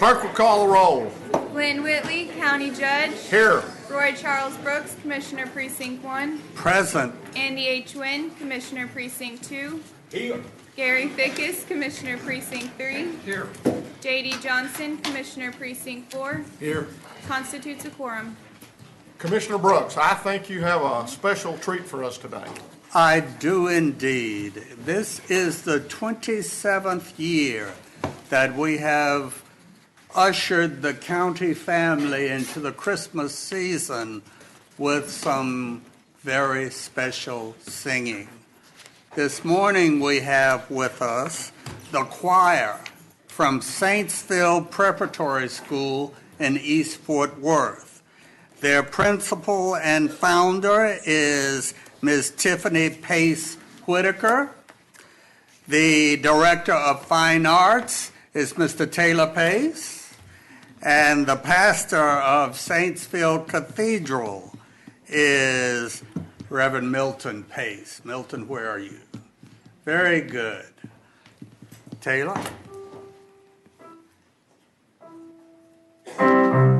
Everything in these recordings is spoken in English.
Clerk will call the roll. Lynn Whitley, County Judge. Here. Roy Charles Brooks, Commissioner Precinct 1. Present. Andy H. Wynn, Commissioner Precinct 2. Here. Gary Fickus, Commissioner Precinct 3. Here. J.D. Johnson, Commissioner Precinct 4. Here. Constitutes a quorum. Commissioner Brooks, I think you have a special treat for us today. I do indeed. This is the 27th year that we have ushered the county family into the Christmas season with some very special singing. This morning we have with us the choir from Saintsville Preparatory School in East Fort Worth. Their principal and founder is Ms. Tiffany Pace Whitaker. The Director of Fine Arts is Mr. Taylor Pace. And the pastor of Saintsville Cathedral is Reverend Milton Pace. Milton, where are you? Very good. Taylor? Sing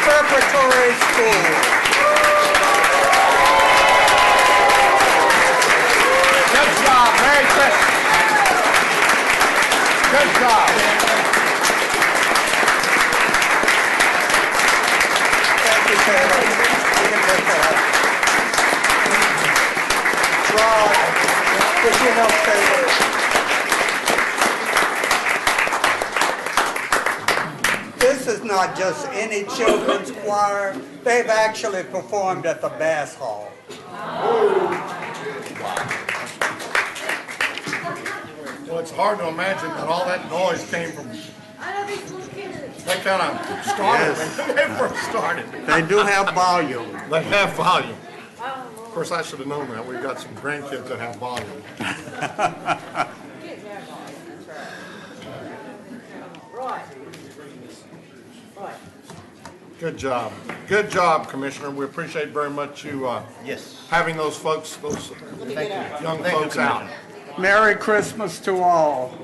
Preparatory School. Good job. Merry Christmas. Good job. Thank you, Taylor. Rod, would you help Taylor? This is not just any children's choir. They've actually performed at the Bass Hall. Well, it's hard to imagine that all that noise came from. They kind of started when they first started. They do have volume. They have volume. Of course, I should have known that. We've got some grandkids that have volume. Good job. Good job, Commissioner. We appreciate very much you having those folks, those young folks out. Merry Christmas to all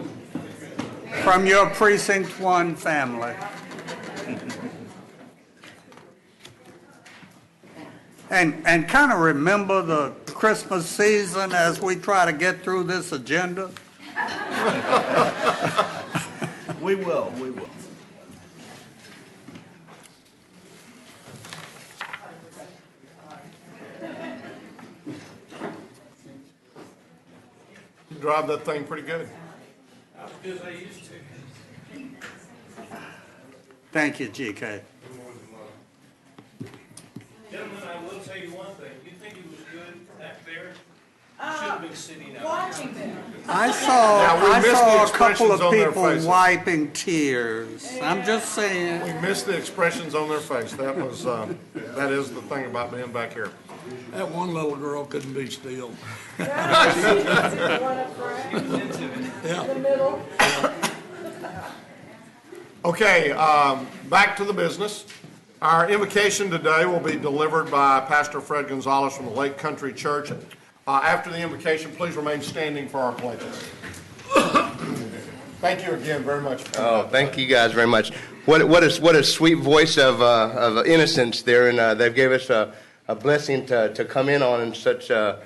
from your Precinct 1 family. And kind of remember the Christmas season as we try to get through this agenda. We will. You drive that thing pretty good. Not as good as I used to. Thank you, GK. Gentlemen, I will tell you one thing. You think he was good back there? You should have been sitting out. Watching them. I Now, we missed the saw a couple expressions of on their people faces. wiping tears. I'm just saying. We missed the expressions on their face. That was, that is the thing about being back here. That one little girl couldn't be still. One up front, in the middle. Okay, back to the business. Our invocation today will be delivered by Pastor Fred Gonzalez from the Lake Country Church. After the invocation, please remain standing for our pledges. Thank you again very much. Oh, thank you guys very much. What a sweet voice of innocence there, and they gave us a blessing to come in on, and such. And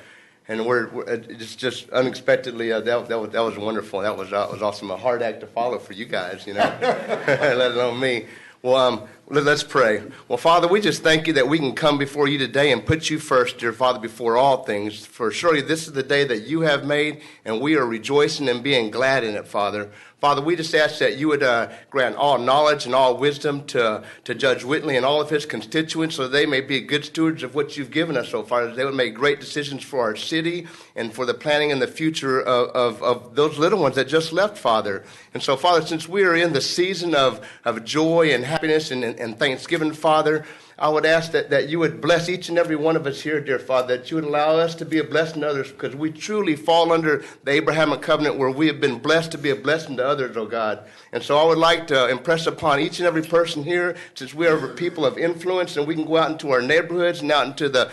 it's just unexpectedly that was wonderful. That was awesome. A hard act to follow for you guys, let alone me. Well, Let's pray. Well, Father, we just thank you that we can come before you today and put you first, dear Father, before all things. For surely this is the day that you have made, and we are rejoicing and being glad in it, Father. Father, we just ask that you would grant all knowledge and all wisdom to Judge Whitley and all of his constituents so they may be good stewards of what you've given us so far, that they would make great decisions for our city and for the planning and the future of those little ones that just left, Father. And so, Father, since we are in the season of joy and happiness and thanksgiving, Father, I would ask that you would bless each and every one of us here, dear Father, that you would allow us to be a blessing to others, because we truly fall under the Abrahamic covenant where we have been blessed to be a blessing to others, oh God. And so I would like to impress upon each and every person here, since we are people of influence and we can go out into our neighborhoods and out into the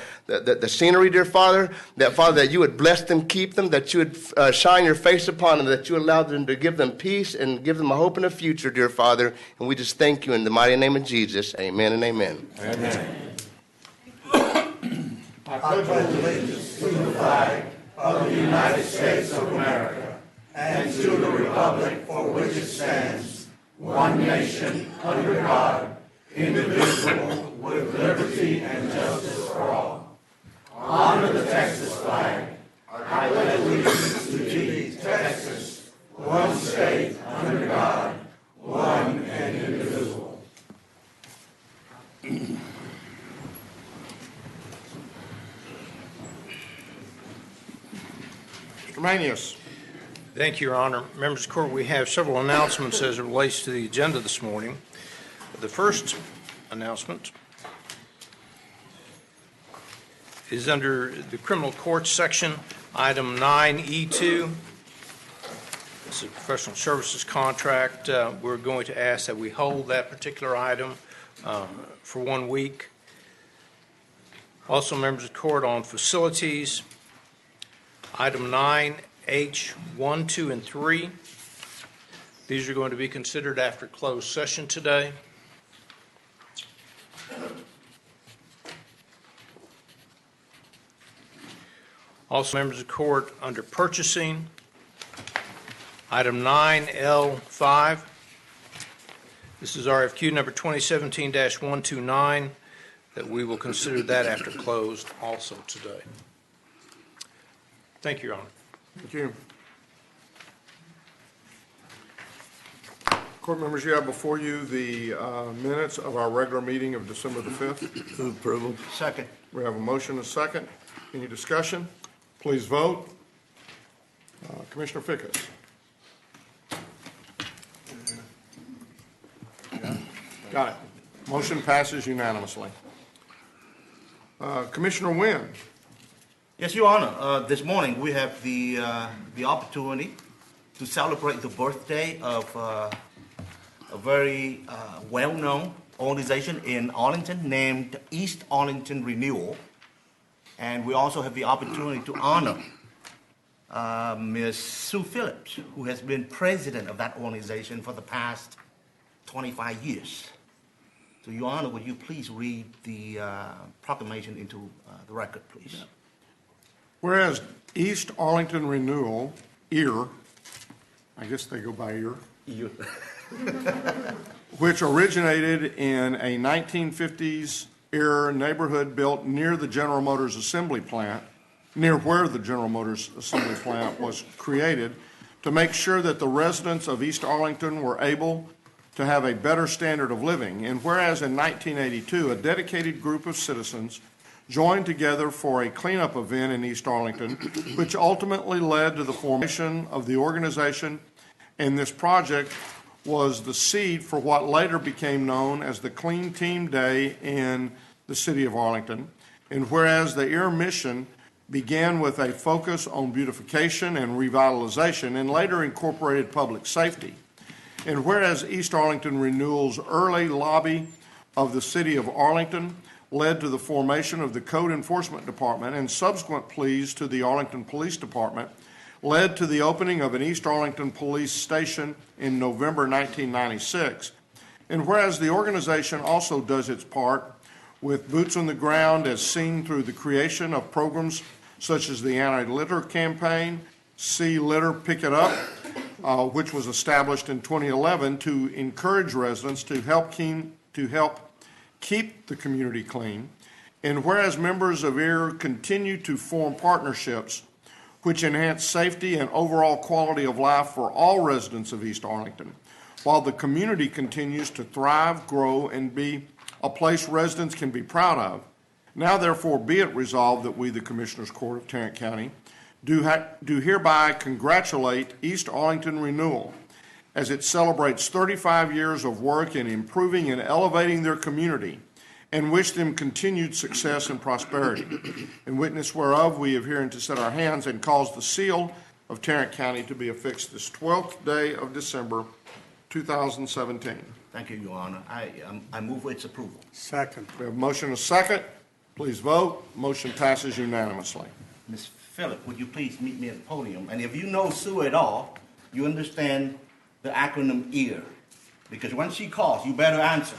scenery, dear Father, that you would bless them, keep them, that you would shine your face upon them, that you would allow them to give them peace and give them a hope and a future, dear Father. And we just thank you in the mighty name of Jesus. Amen and amen. Mr. Manius. Thank you, Your Honor. Members of the court, we have several announcements as it relates to the agenda this morning. The first announcement is under the criminal court section, item 9E2. It's a professional services contract. We're going to ask that we hold that particular item for 1 week. Also, members of the court, on facilities, item 9H1, 2, and 3. These are going to be considered after closed session today. Also, members of the court, under purchasing, item 9L5. This is RFQ number 2017-129, that we will consider that after closed also today. Thank you, Your Honor. Thank you. Court members, you have before you the minutes of our regular meeting of December the 5th. Move approval. Second. We have a motion and a second. Any discussion? Please vote. Commissioner Fickus. Got it. Motion passes unanimously. Commissioner Wynn. Yes, Your Honor. This morning we have the opportunity to celebrate the birthday of a very well-known organization in Arlington named East Arlington Renewal, and we also have the opportunity to honor Ms. Sue Phillips, who has been president of that organization for the past 25 years. So, Your Honor, would you please read the proclamation into the record, please? Whereas East Arlington Renewal, EAR, I guess they go by EAR, which originated in a 1950s era neighborhood built near the General Motors assembly plant, near where the General Motors assembly plant was created, to make sure that the residents of East Arlington were able to have a better standard of living. And whereas in 1982, a dedicated group of citizens joined together for a cleanup event in East Arlington, which ultimately led to the formation of the organization, and this project was the seed for what later became known as the Clean Team Day in the city of Arlington. And whereas the EAR mission began with a focus on beautification and revitalization and later incorporated public safety. And whereas East Arlington Renewal's early lobby of the city of Arlington led to the formation of the Code Enforcement Department, and subsequent pleas to the Arlington Police Department led to the opening of an East Arlington Police Station in November 1996. And whereas the organization also does its part with boots on the ground as seen through the creation of programs such as the Anti-Litter Campaign, See Litter, Pick It Up, which was established in 2011 to encourage residents to help keep the community clean, and whereas members of EAR continue to form partnerships which enhance safety and overall quality of life for all residents of East Arlington, while the community continues to thrive, grow, and be a place residents can be proud of, now therefore be it resolved that we, the Commissioners Court of Tarrant County, do hereby congratulate East Arlington Renewal as it celebrates 35 years of work in improving and elevating their community, and wish them continued success and prosperity. In witness whereof, we have hereunto set our hands and caused the seal of Tarrant County to be affixed this 12th day of December, 2017. Thank you, Your Honor. I move for its approval. Second. We have a motion and a second. Please vote. Motion passes unanimously. Ms. Phillip, would you please meet me at the podium? And if you know Sue at all, you understand the acronym EAR. Because when she calls, you better answer.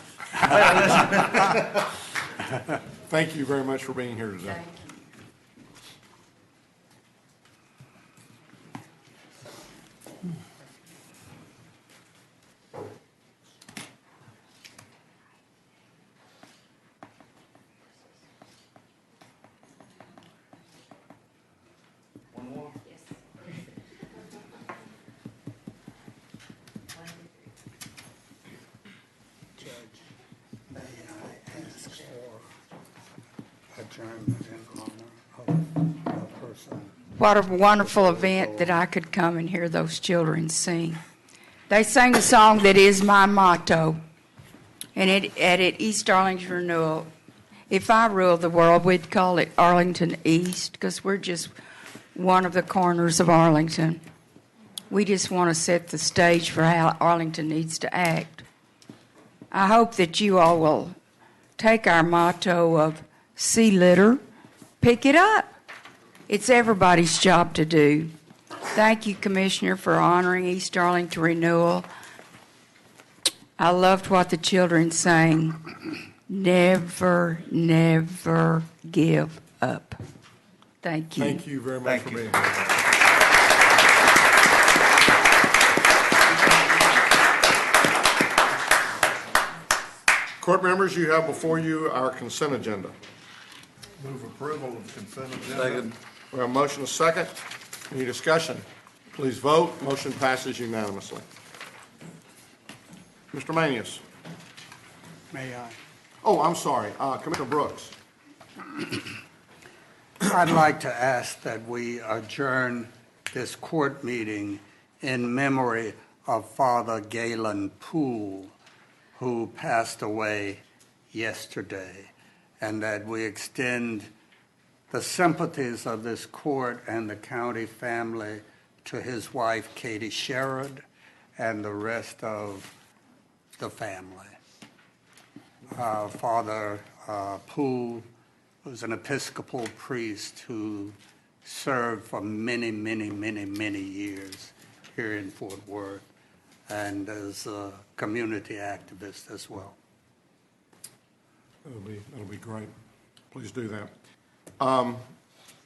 Thank you very much for being here today. One more? May I ask for adjournment in honor of a person? What a wonderful event that I could come and hear those children sing. They sang a song that is my motto. And at East Arlington Renewal, if I ruled the world, we'd call it Arlington East, because we're just one of the corners of Arlington. We just want to set the stage for how Arlington needs to act. I hope that you all will take our motto of see litter, pick it up. It's everybody's job to do. Thank you, Commissioner, for honoring East Arlington Renewal. I loved what the children sang. Never, never give up. Thank you. Thank you very much for being here. Court members, you have before you our consent agenda. Move approval of consent agenda. We have a motion, a second. Any discussion? Please vote. Motion passes unanimously. Mr. Manius. May I? Oh, I'm sorry. Commissioner Brooks. I'd like to ask that we adjourn this court meeting in memory of Father Galen Poole, who passed away yesterday, and that we extend the sympathies of this court and the county family to his wife, Katie Sherrod, and the rest of the family. Father Poole was an Episcopal priest who served for many, many, many, many years here in Fort Worth, and as a community activist as well. That'll be great. Please do that. I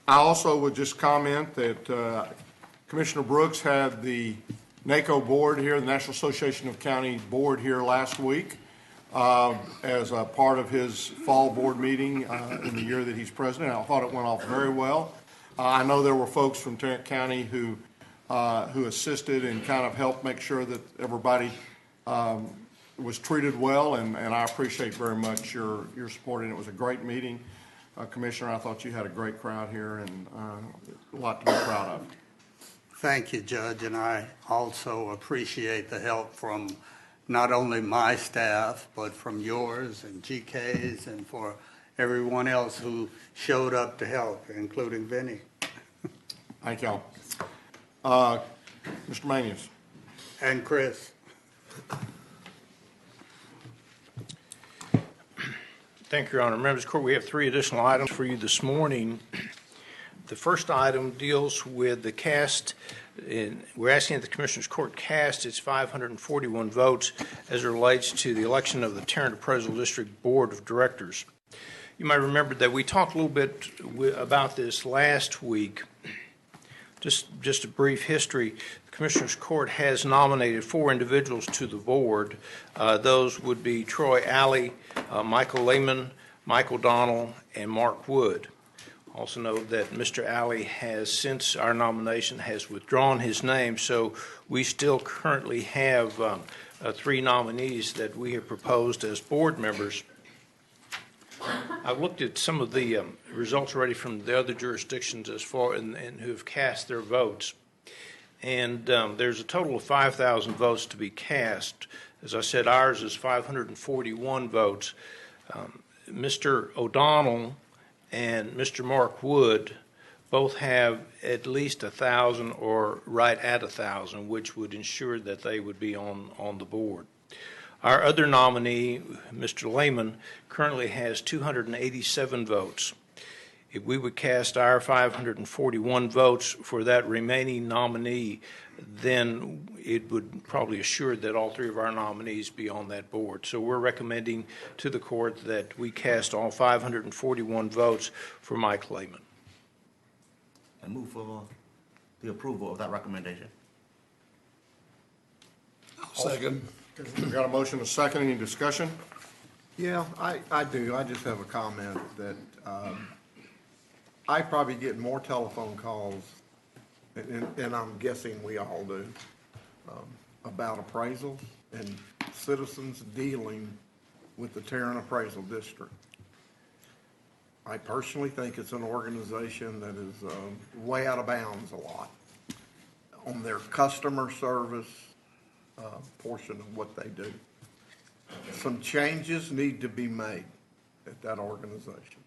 also would just comment that Commissioner Brooks had the NACO board here, the National Association of County Board here last week as a part of his fall board meeting in the year that he's president. I thought it went off very well. I know there were folks from Tarrant County who assisted and kind of helped make sure that everybody was treated well, and I appreciate very much your support, and it was a great meeting. Commissioner, I thought you had a great crowd here and a lot to be proud of. Thank you, Judge, and I also appreciate the help from not only my staff, but from yours and GK's and for everyone else who showed up to help, including Vinny. Thank y'all. Mr. Manius. And Chris. Thank you, Your Honor. Members of the Court, we have 3 additional items for you this morning. The first item deals with the cast. We're asking that the Commissioners Court cast its 541 votes as it relates to the election of the Tarrant Appraisal District Board of Directors. You might remember that we talked a little bit about this last week. Just a brief history. The Commissioners Court has nominated 4 individuals to the board. Those would be Troy Alley, Michael Lehman, Michael Donnell, and Mark Wood. Also note that Mr. Alley has, since our nomination, has withdrawn his name, so we still currently have 3 nominees that we have proposed as board members. I've looked at some of the results already from the other jurisdictions as far and who have cast their votes. And there's a total of 5,000 votes to be cast. As I said, ours is 541 votes. Mr. O'Donnell and Mr. Mark Wood both have at least 1,000 or right at 1,000, which would ensure that they would be on the board. Our other nominee, Mr. Lehman, currently has 287 votes. If we would cast our 541 votes for that remaining nominee, then it would probably assure that all 3 of our nominees be on that board. So we're recommending to the court that we cast all 541 votes for Mike Lehman. I move for the approval of that recommendation. Second. We got a motion and a second. Any discussion? Yeah, I do. I just have a comment that I probably get more telephone calls, and I'm guessing we all do, about appraisals and citizens dealing with the Tarrant Appraisal District. I personally think it's an organization that is way out of bounds a lot on their customer service portion of what they do. Some changes need to be made at that organization,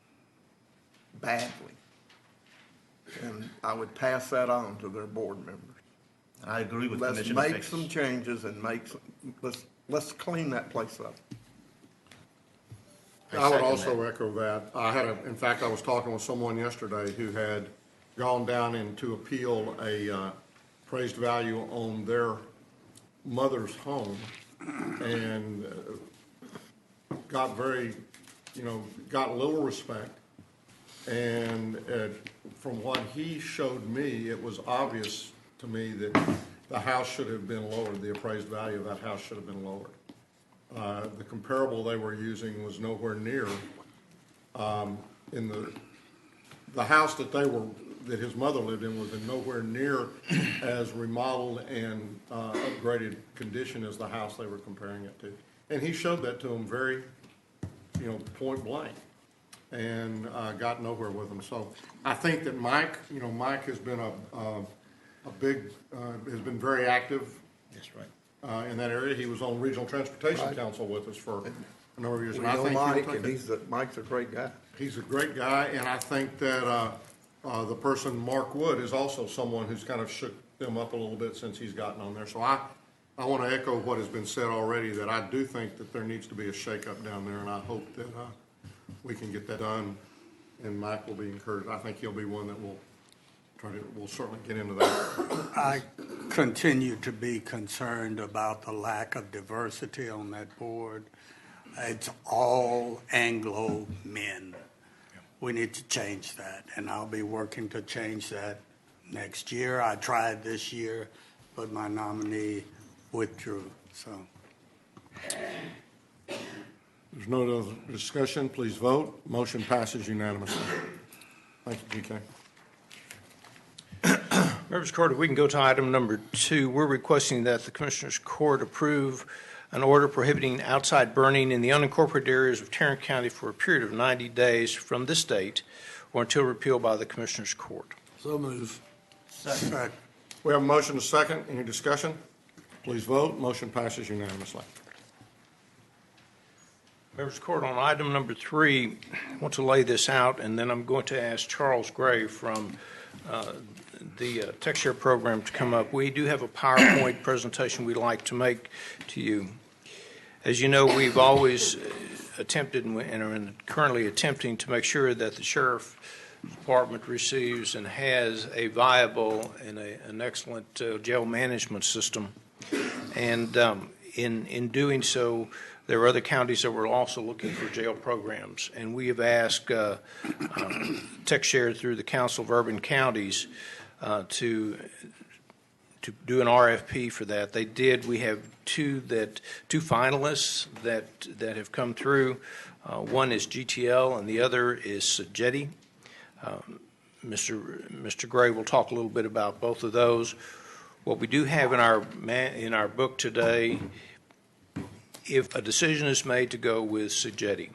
badly. And I would pass that on to their board members. I agree with Let's Commissioner make Fix. some changes and let's clean that place up. I would also echo that. In fact, I was talking with someone yesterday who had gone down in to appeal a appraised value on their mother's home and got got little respect. And from what he showed me, it was obvious to me that the house should have been lowered, the appraised value of that house should have been lowered. The comparable they were using was nowhere near, in the house that his mother lived in was in nowhere near as remodeled and upgraded condition as the house they were comparing it to. And he showed that to him very, point blank, and got nowhere with him. So I think that Mike has been has been very active. That's right. In that area. He was on Regional Transportation Right. Council with us for a number of years. We And I know think he'll Mike, take and it. Mike's a great guy. He's a great guy, and I think that the person, Mark Wood, is also someone who's kind of shook them up a little bit since he's gotten on there. So I want to echo what has been said already, that I do think that there needs to be a shakeup down there, and I hope that we can get that done, and Mike will be encouraged. I think he'll be one that will we'll certainly get into that. I continue to be concerned about the lack of diversity on that board. It's all Anglo men. We need to change that, and I'll be working to change that next year. I tried this year, but my nominee withdrew, so. There's no other discussion. Please vote. Motion passes unanimously. Thank you, GK. Members of the Court, if we can go to item number 2, we're requesting that the Commissioners Court approve an order prohibiting outside burning in the unincorporated areas of Tarrant County for a period of 90 days from this date or until repealed by the Commissioners Court. So move. Second. We have a motion and a second. Any discussion? Please vote. Motion passes unanimously. Members of the Court, on item number 3, I want to lay this out, and then I'm going to ask Charles Gray from the TechShare program to come up. We do have a PowerPoint presentation we'd like to make to you. As you know, we've always attempted and are currently attempting to make sure that the Sheriff Department receives and has a viable and an excellent jail management system. And in doing so, there are other counties that were also looking for jail programs. And we have asked TechShare through the Council of Urban Counties to do an RFP for that. They did. We have two finalists that have come through. One is GTL and the other is Sogeti. Mr. Gray will talk a little bit about both of those. What we do have in our book today, if a decision is made to go with Sogeti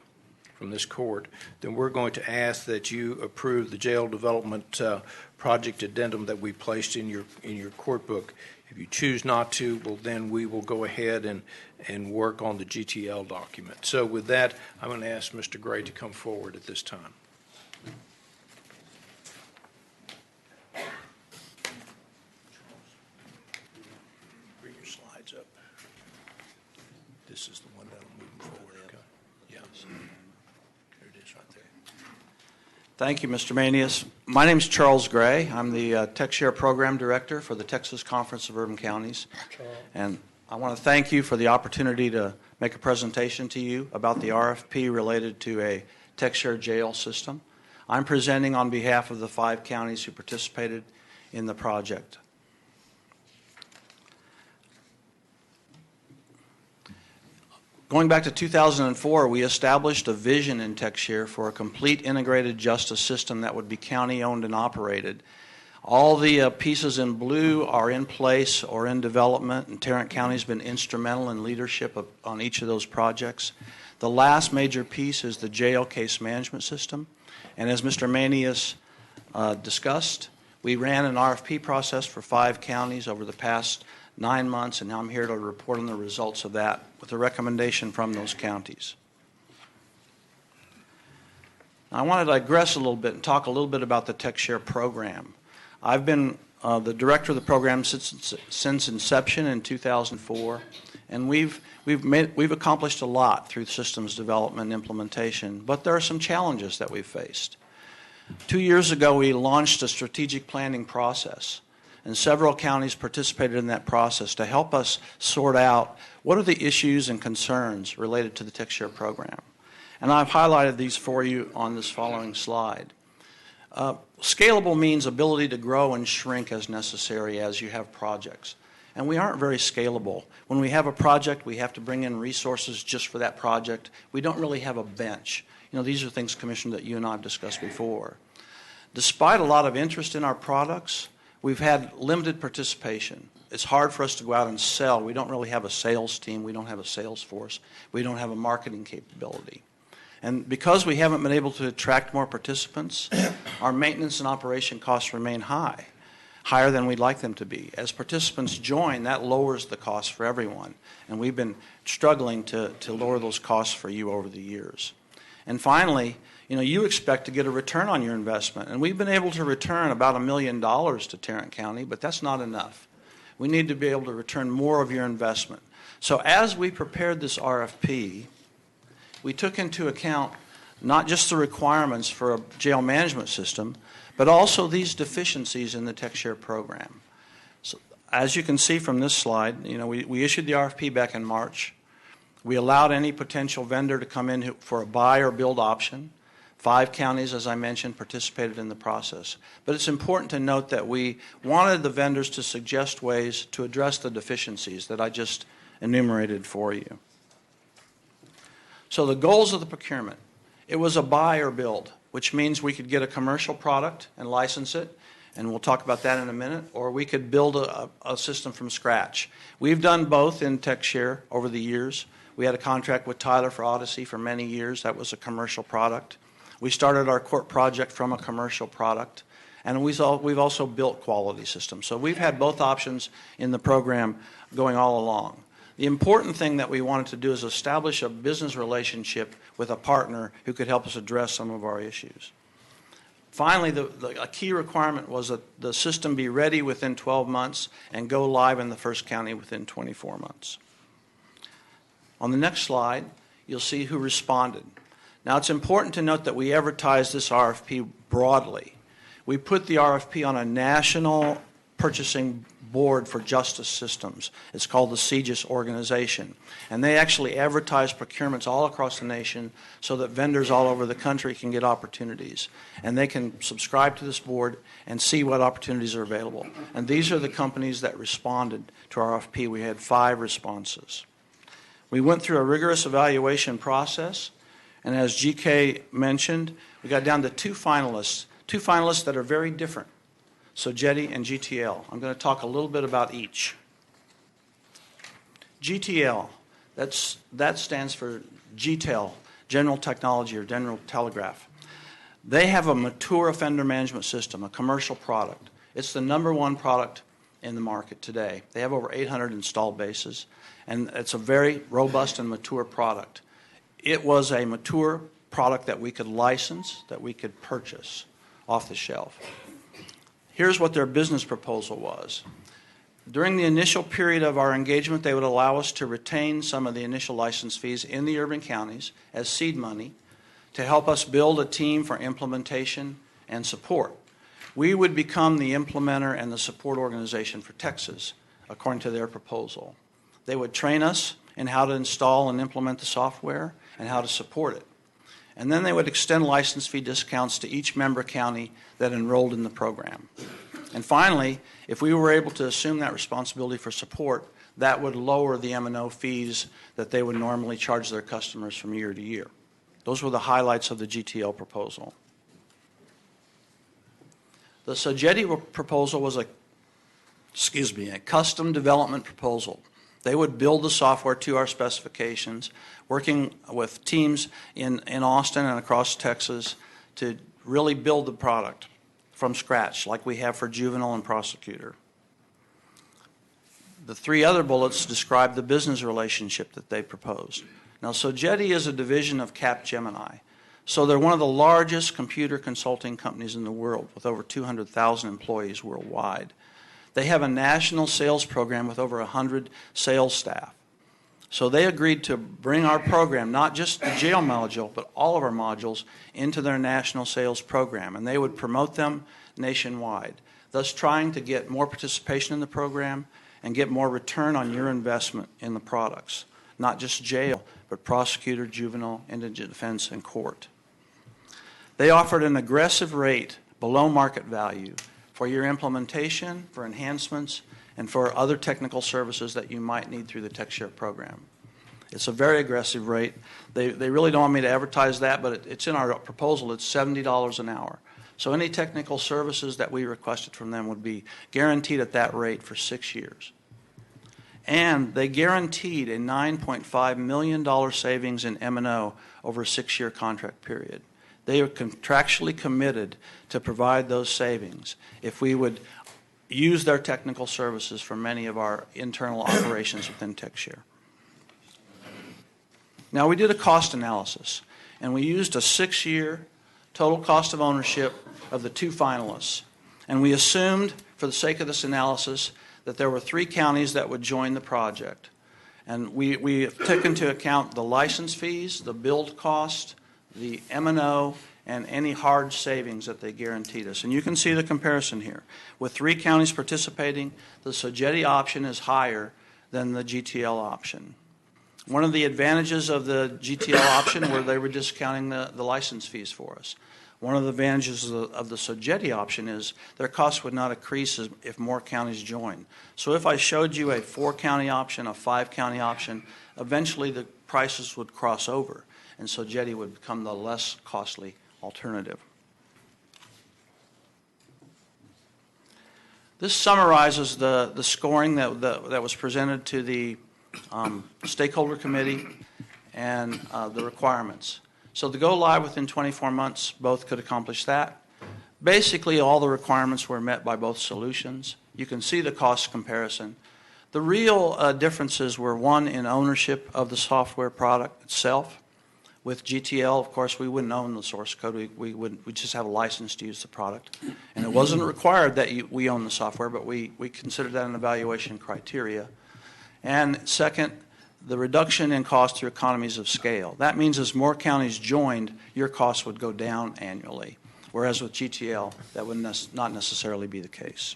from this court, then we're going to ask that you approve the jail development project addendum that we placed in your court book. If you choose not to, well, then we will go ahead and work on the GTL document. So with that, I'm going to ask Mr. Gray to come forward at this time. Bring your slides up. This is the one that'll move forward. Okay. Yes. There it is right there. Thank you, Mr. Manius. My name is Charles Gray. I'm the TechShare Program Director for the Texas Conference of Urban Counties. And I want to thank you for the opportunity to make a presentation to you about the RFP related to a TechShare jail system. I'm presenting on behalf of the 5 counties who participated in the project. Going back to 2004, we established a vision in TechShare for a complete integrated justice system that would be county-owned and operated. All the pieces in blue are in place or in development, and Tarrant County has been instrumental in leadership on each of those projects. The last major piece is the jail case management system, and as Mr. Manius discussed, we ran an RFP process for 5 counties over the past 9 months, and now I'm here to report on the results of that with a recommendation from those counties. Now, I want to digress a little bit and talk a little bit about the TechShare program. I've been the director of the program since inception in 2004, and we've accomplished a lot through systems development and implementation, but there are some challenges that we've faced. 2 years ago, we launched a strategic planning process, and several counties participated in that process to help us sort out what are the issues and concerns related to the TechShare program. And I've highlighted these for you on this following slide. Scalable means ability to grow and shrink as necessary as you have projects. And we aren't very scalable. When we have a project, we have to bring in resources just for that project. We don't really have a bench. You know, these are things, Commissioner, that you and I have discussed before. Despite a lot of interest in our products, we've had limited participation. It's hard for us to go out and sell. We don't really have a sales team. We don't have a sales force. We don't have a marketing capability. And because we haven't been able to attract more participants, our maintenance and operation costs remain high, higher than we'd like them to be. As participants join, that lowers the cost for everyone. And we've been struggling to lower those costs for you over the years. And finally, you know, you expect to get a return on your investment. And we've been able to return about $1 million to Tarrant County, but that's not enough. We need to be able to return more of your investment. So as we prepared this RFP, we took into account not just the requirements for a jail management system, but also these deficiencies in the TechShare program. So as you can see from this slide, you know, we issued the RFP back in March. We allowed any potential vendor to come in for a buy or build option. 5 counties, as I mentioned, participated in the process. But it's important to note that we wanted the vendors to suggest ways to address the deficiencies that I just enumerated for you. So the goals of the procurement, it was a buy or build, which means we could get a commercial product and license it, and we'll talk about that in a minute, or we could build a system from scratch. We've done both in TechShare over the years. We had a contract with Tyler for Odyssey for many years. That was a commercial product. We started our court project from a commercial product, and we've also built quality systems. So we've had both options in the program going all along. The important thing that we wanted to do is establish a business relationship with a partner who could help us address some of our issues. Finally, a key requirement was that the system be ready within 12 months and go live in the first county within 24 months. On the next slide, you'll see who responded. Now, it's important to note that we advertised this RFP broadly. We put the RFP on a national purchasing board for justice systems. It's called the CJIS organization. And they actually advertise procurements all across the nation so that vendors all over the country can get opportunities. And they can subscribe to this board and see what opportunities are available. And these are the companies that responded to our RFP. We had 5 responses. We went through a rigorous evaluation process, and as GK mentioned, we got down to 2 finalists that are very different. Sogeti and GTL. I'm going to talk a little bit about each. GTL, that stands for GTEL, General Technology or General Telegraph. They have a mature offender management system, a commercial product. It's the #1 product in the market today. They have over 800 installed bases, and it's a very robust and mature product. It was a mature product that we could license, that we could purchase off the shelf. Here's what their business proposal was. During the initial period of our engagement, they would allow us to retain some of the initial license fees in the urban counties as seed money to help us build a team for implementation and support. We would become the implementer and the support organization for Texas, according to their proposal. They would train us in how to install and implement the software and how to support it. And then they would extend license fee discounts to each member county that enrolled in the program. And finally, if we were able to assume that responsibility for support, that would lower the M&O fees that they would normally charge their customers from year to year. Those were the highlights of the GTL proposal. The Sogeti proposal was a custom development proposal. They would build the software to our specifications, working with teams in Austin and across Texas to really build the product from scratch, like we have for juvenile and prosecutor. The 3 other bullets describe the business relationship that they proposed. Now, Sogeti is a division of Capgemini, so they're one of the largest computer consulting companies in the world with over 200,000 employees worldwide. They have a national sales program with over 100 sales staff. So they agreed to bring our program, not just the jail module, but all of our modules, into their national sales program, and they would promote them nationwide, thus trying to get more participation in the program and get more return on your investment in the products, not just jail, but prosecutor, juvenile, indigent defense, and court. They offered an aggressive rate below market value for your implementation, for enhancements, and for other technical services that you might need through the TechShare program. It's a very aggressive rate. They really don't want me to advertise that, but it's in our proposal. It's $70 an hour. So any technical services that we requested from them would be guaranteed at that rate for 6 years. And they guaranteed a $9.5 million savings in M&O over a 6-year contract period. They are contractually committed to provide those savings if we would use their technical services for many of our internal operations within TechShare. Now, we did a cost analysis, and we used a 6-year total cost of ownership of the 2 finalists. And we assumed, for the sake of this analysis, that there were 3 counties that would join the project. And we took into account the license fees, the build cost, the M&O, and any hard savings that they guaranteed us. And you can see the comparison here. With 3 counties participating, the Sogeti option is higher than the GTL option. One of the advantages of the GTL option were they were discounting the license fees for us. One of the advantages of the Sogeti option is their costs would not increase if more counties join. So if I showed you a 4-county option, a 5-county option, eventually the prices would cross over, and Sogeti would become the less costly alternative. This summarizes the scoring that was presented to the stakeholder committee and the requirements. So to go live within 24 months, both could accomplish that. Basically, all the requirements were met by both solutions. You can see the cost comparison. The real differences were, one, in ownership of the software product itself. With GTL, of course, we wouldn't own the source code. We just have a license to use the product. And it wasn't required that we own the software, but we considered that an evaluation criteria. And second, the reduction in cost through economies of scale. That means as more counties joined, your costs would go down annually, whereas with GTL, that would not necessarily be the case.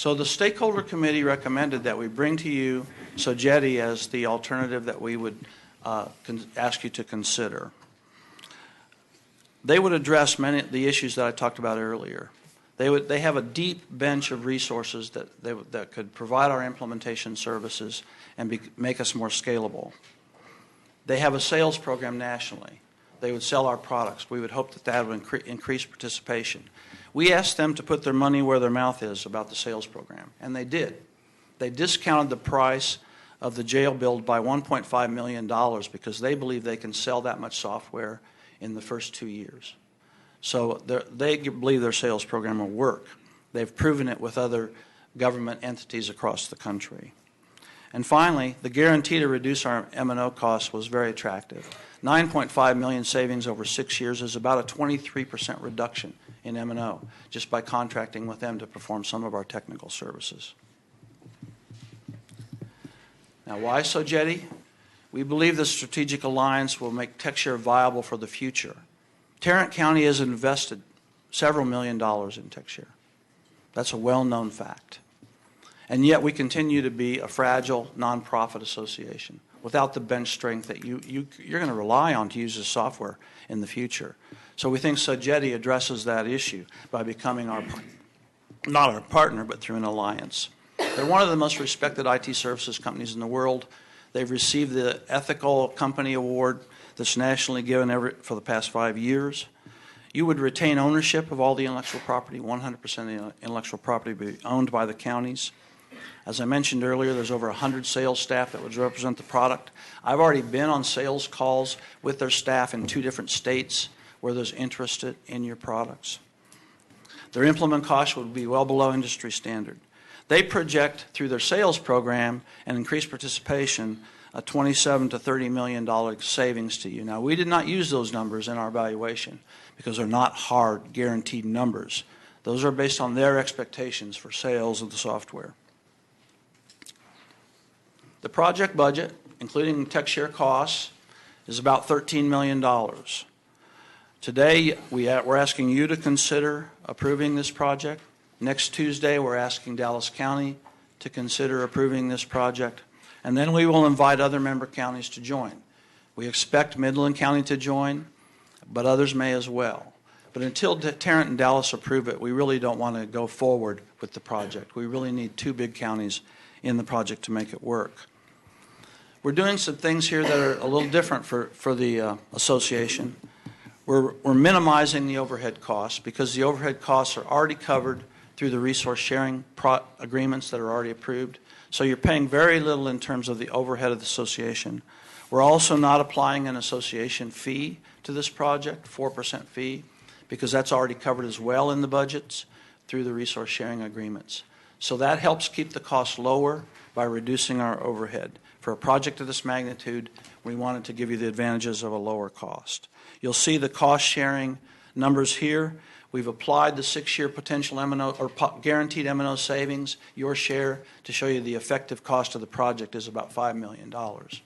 So the stakeholder committee recommended that we bring to you Sogeti as the alternative that we would ask you to consider. They would address many of the issues that I talked about earlier. They have a deep bench of resources that could provide our implementation services and make us more scalable. They have a sales program nationally. They would sell our products. We would hope that would increase participation. We asked them to put their money where their mouth is about the sales program, and they did. They discounted the price of the jail build by $1.5 million because they believe they can sell that much software in the first 2 years. So they believe their sales program will work. They've proven it with other government entities across the country. And finally, the guarantee to reduce our M&O costs was very attractive. $9.5 million savings over 6 years is about a 23% reduction in M&O just by contracting with them to perform some of our technical services. Now, why Sogeti? We believe the strategic alliance will make TechShare viable for the future. Tarrant County has invested several $1 million in TechShare. That's a well-known fact. And yet we continue to be a fragile nonprofit association without the bench strength that you're going to rely on to use this software in the future. So we think Sogeti addresses that issue by becoming not our partner, but through an alliance. They're one of the most respected IT services companies in the world. They've received the Ethical Company Award that's nationally given for the past 5 years. You would retain ownership of all the intellectual property. 100% of the intellectual property would be owned by the counties. As I mentioned earlier, there's over 100 sales staff that would represent the product. I've already been on sales calls with their staff in 2 different states where there's interest in your products. Their implement costs would be well below industry standard. They project through their sales program and increased participation a $27 to $30 million savings to you. Now, we did not use those numbers in our evaluation because they're not hard, guaranteed numbers. Those are based on their expectations for sales of the software. The project budget, including TechShare costs, is about $13 million. Today, we're asking you to consider approving this project. Next Tuesday, we're asking Dallas County to consider approving this project. And then we will invite other member counties to join. We expect Midland County to join, but others may as well. But until Tarrant and Dallas approve it, we really don't want to go forward with the project. We really need 2 big counties in the project to make it work. We're doing some things here that are a little different for the association. We're minimizing the overhead costs because the overhead costs are already covered through the resource sharing agreements that are already approved. So you're paying very little in terms of the overhead of the association. We're also not applying an association fee to this project, 4% fee, because that's already covered as well in the budgets through the resource sharing agreements. So that helps keep the cost lower by reducing our overhead. For a project of this magnitude, we wanted to give you the advantages of a lower cost. You'll see the cost sharing numbers here. We've applied the 6-year potential M&O or guaranteed M&O savings, your share, to show you the effective cost of the project is about $5 million. The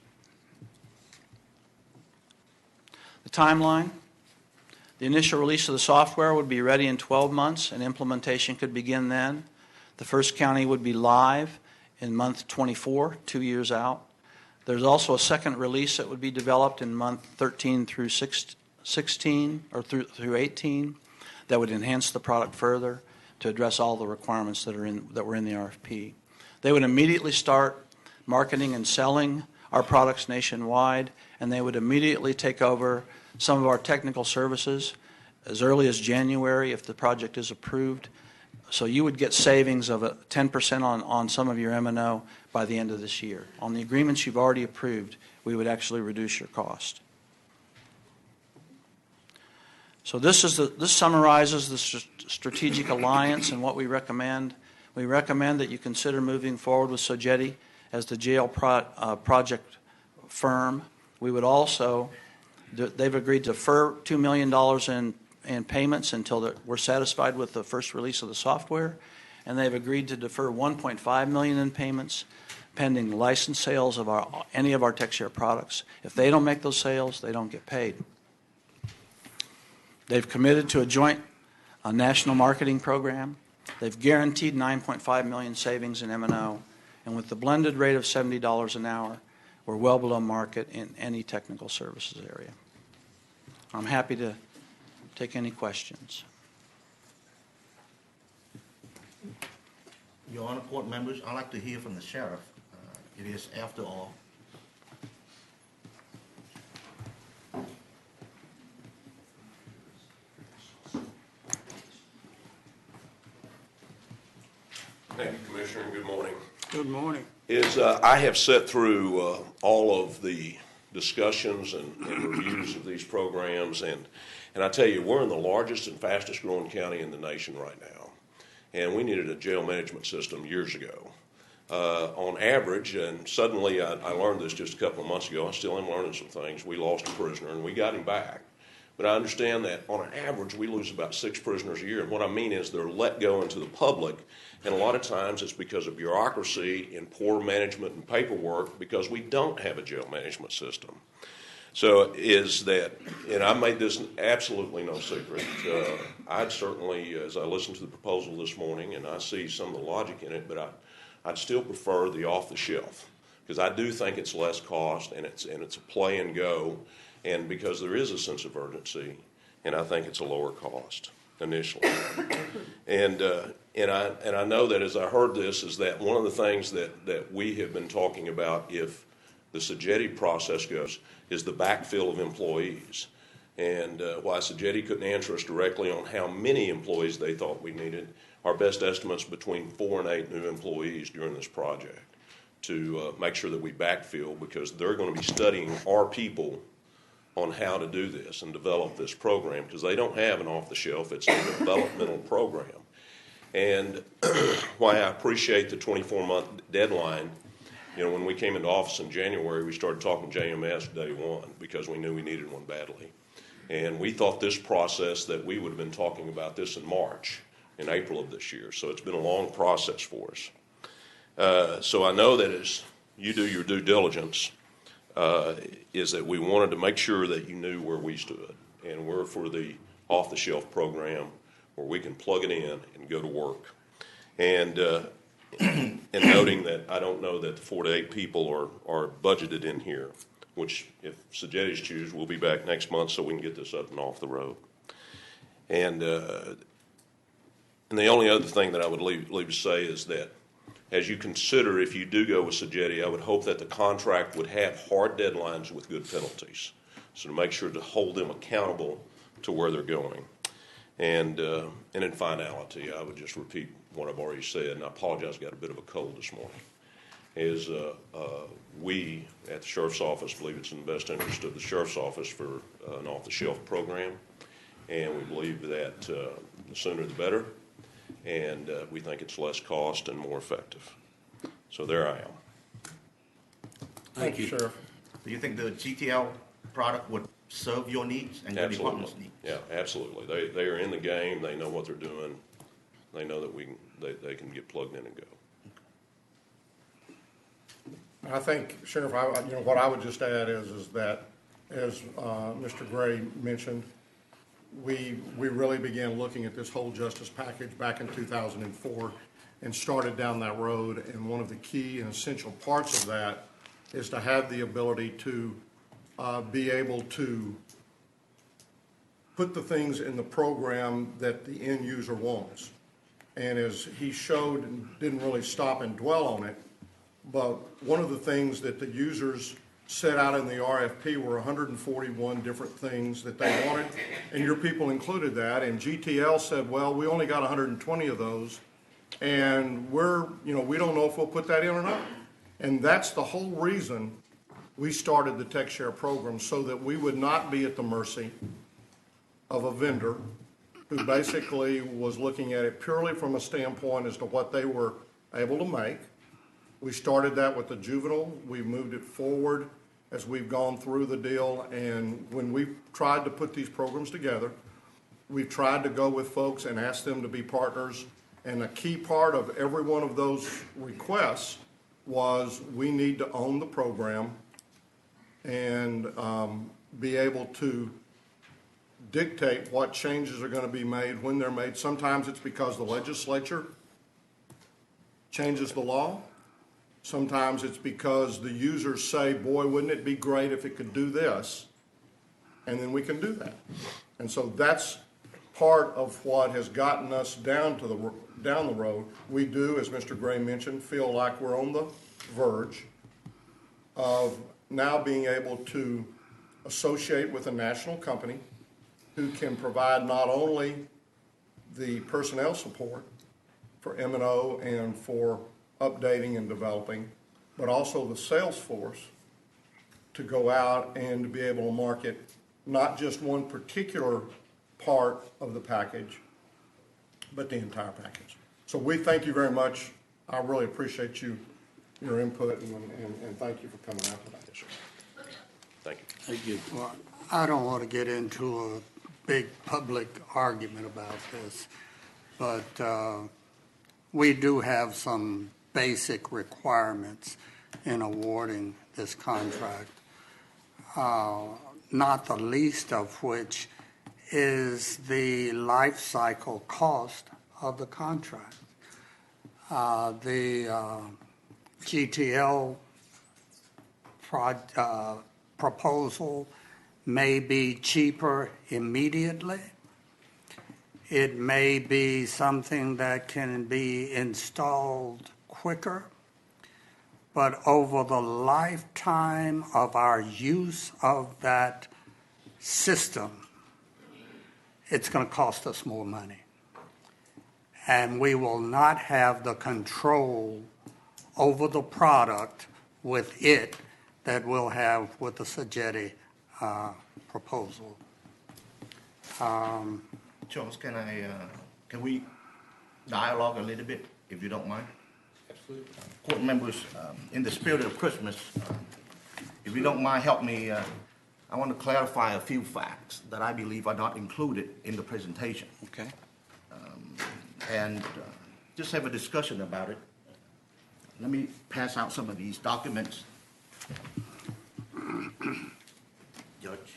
timeline, the initial release of the software would be ready in 12 months and implementation could begin then. The first county would be live in month 24, 2 years out. There's also a second release that would be developed in month 13 through 16 or through 18. That would enhance the product further to address all the requirements that were in the RFP. They would immediately start marketing and selling our products nationwide, and they would immediately take over some of our technical services as early as January if the project is approved. So you would get savings of 10% on some of your M&O by the end of this year. On the agreements you've already approved, we would actually reduce your cost. So this summarizes the strategic alliance and what we recommend. We recommend that you consider moving forward with Sogeti as the jail project firm. We would also, they've agreed to defer $2 million in payments until we're satisfied with the first release of the software, and they've agreed to defer $1.5 million in payments pending license sales of any of our TechShare products. If they don't make those sales, they don't get paid. They've committed to a joint national marketing program. They've guaranteed 9.5 million savings in M&O, and with the blended rate of $70 an hour, we're well below market in any technical services area. I'm happy to take any questions. Your Honor, court members, I'd like to hear from the sheriff. It is, after all, Thank you, Commissioner, and good morning. Good morning. I have sat through all of the discussions and reviews of these programs, and I tell you, we're in the largest and fastest growing county in the nation right now, and we needed a jail management system years ago. On average, and suddenly I learned this just a couple of months ago, I still am learning some things, we lost a prisoner and we got him back. But I understand that on an average, we lose about 6 prisoners a year. And what I mean is they're let go into the public. And a lot of times it's because of bureaucracy and poor management and paperwork because we don't have a jail management system. So is that, and I made this absolutely no secret. I'd certainly, as I listened to the proposal this morning, and I see some of the logic in it, but I'd still prefer the off-the-shelf because I do think it's less cost and it's a play and go. And because there is a sense of urgency, and I think it's a lower cost initially. And I know that as I heard this, is that one of the things that we have been talking about, if the Sagetti process goes, is the backfill of employees. And while Sagetti couldn't answer us directly on how many employees they thought we needed, our best estimate's between 4 and 8 new employees during this project to make sure that we backfill, because they're going to be studying our people on how to do this and develop this program, because they don't have an off-the-shelf. It's a developmental program. And why I appreciate the 24-month deadline, when we came into office in January, we started talking JMS day one because we knew we needed one badly. And we thought this process that we would have been talking about this in March, in April of this year. So it's been a long process for us. So I know that as you do your due diligence, is that we wanted to make sure that you knew where we stood. And we're for the off-the-shelf program where we can plug it in and go to work. And noting that I don't know that the 4 to 8 people are budgeted in here, which if Sagetti's choose, we'll be back next month so we can get this up and off the road. And the only other thing that I would leave to say is that as you consider, if you do go with Sagetti, I would hope that the contract would have hard deadlines with good penalties, so to make sure to hold them accountable to where they're going. And in finality, I would just repeat what I've already said, and I apologize, I got a bit of a cold this morning, is we at the Sheriff's Office believe it's in the best interest of the Sheriff's Office for an off-the-shelf program, and we believe that the sooner the better. And we think it's less cost and more effective. So there I am. Thank you, Sheriff. do you think the GTL product would serve your needs and your department's Absolutely. needs? Yeah, absolutely. They are in the game. They know what they're doing. They know that they can get plugged in and go. I think, Sheriff, what I would just add is that, as Mr. Gray mentioned, we really began looking at this whole justice package back in 2004 and started down that road. And one of the key and essential parts of that is to have the ability to be able to put the things in the program that the end user wants. And as he showed, and didn't really stop and dwell on it, but one of the things that the users set out in the RFP were 141 different things that they wanted, and your people included that. And GTL said, well, we only got 120 of those, and we don't know if we'll put that in or not. And that's the whole reason we started the TechShare program, so that we would not be at the mercy of a vendor who basically was looking at it purely from a standpoint as to what they were able to make. We started that with the juvenile. We moved it forward as we've gone through the deal. And when we've tried to put these programs together, we've tried to go with folks and ask them to be partners. And a key part of every one of those requests was we need to own the program and be able to dictate what changes are going to be made, when they're made. Sometimes it's because the legislature changes the law. Sometimes it's because the users say, boy, wouldn't it be great if it could do this? And then we can do that. And so that's part of what has gotten us down the road. We do, as Mr. Gray mentioned, feel like we're on the verge of now being able to associate with a national company who can provide not only the personnel support for M&O and for updating and developing, but also the sales force to go out and to be able to market not just one particular part of the package, but the entire package. So we thank you very much. I really appreciate your input, and thank you for coming out today. Thank you. Thank you. Well, I don't want to get into a big public argument about this, but we do have some basic requirements in awarding this contract, not the least of which is the life cycle cost of the contract. The GTL proposal may be cheaper immediately. It may be something that can be installed quicker, but over the lifetime of our use of that system, it's going to cost us more money. And we will not have the control over the product with it that we'll have with the Sagetti proposal. Charles, can we dialogue a little bit, if you don't mind? Absolutely. Court members, in the spirit of Christmas, if you don't mind, help me. I want to clarify a few facts that I believe are not included in the presentation. Okay. And just have a discussion about it. Let me pass out some of these documents. Judge.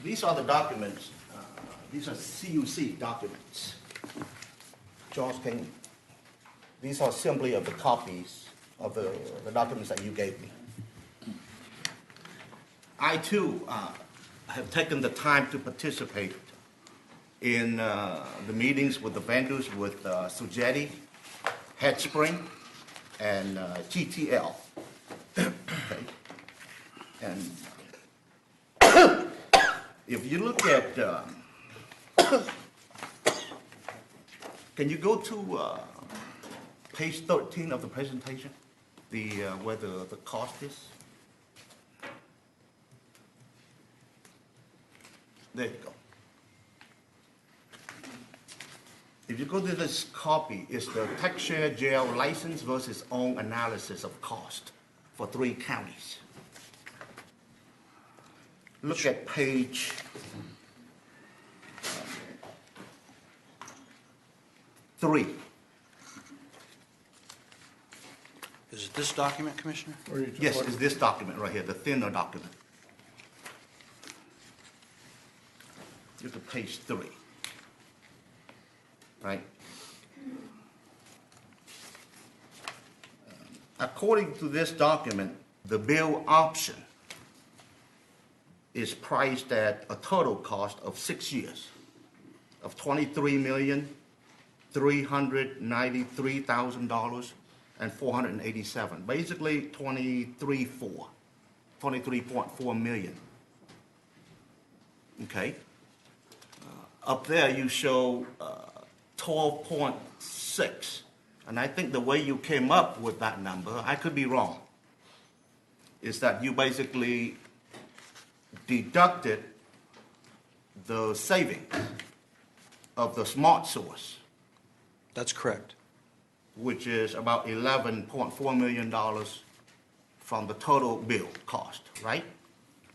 These are the documents. These are CUC documents. Charles King. These are simply of the copies of the documents that you gave me. I, too, have taken the time to participate in the meetings with the vendors, with Sagetti, Headspring, and GTL. Okay. And if you look at, can you go to page 13 of the presentation, where the cost is? There you go. If you go to this copy, it's the TechShare jail license versus own analysis of cost for 3 counties. Look at page 3. Is it this document, Commissioner? Yes, it's this document right here, the thinner document. Look at page 3. Right? According to this document, the bill option is priced at a total cost of 6 years of $23,393,000 and $487. Basically, 23.4 million. Okay. Up there, you show 12.6, and I think the way you came up with that number, I could be wrong, is that you basically deducted the savings of the smart source. That's correct. Which is about $11.4 million from the total bill cost, right?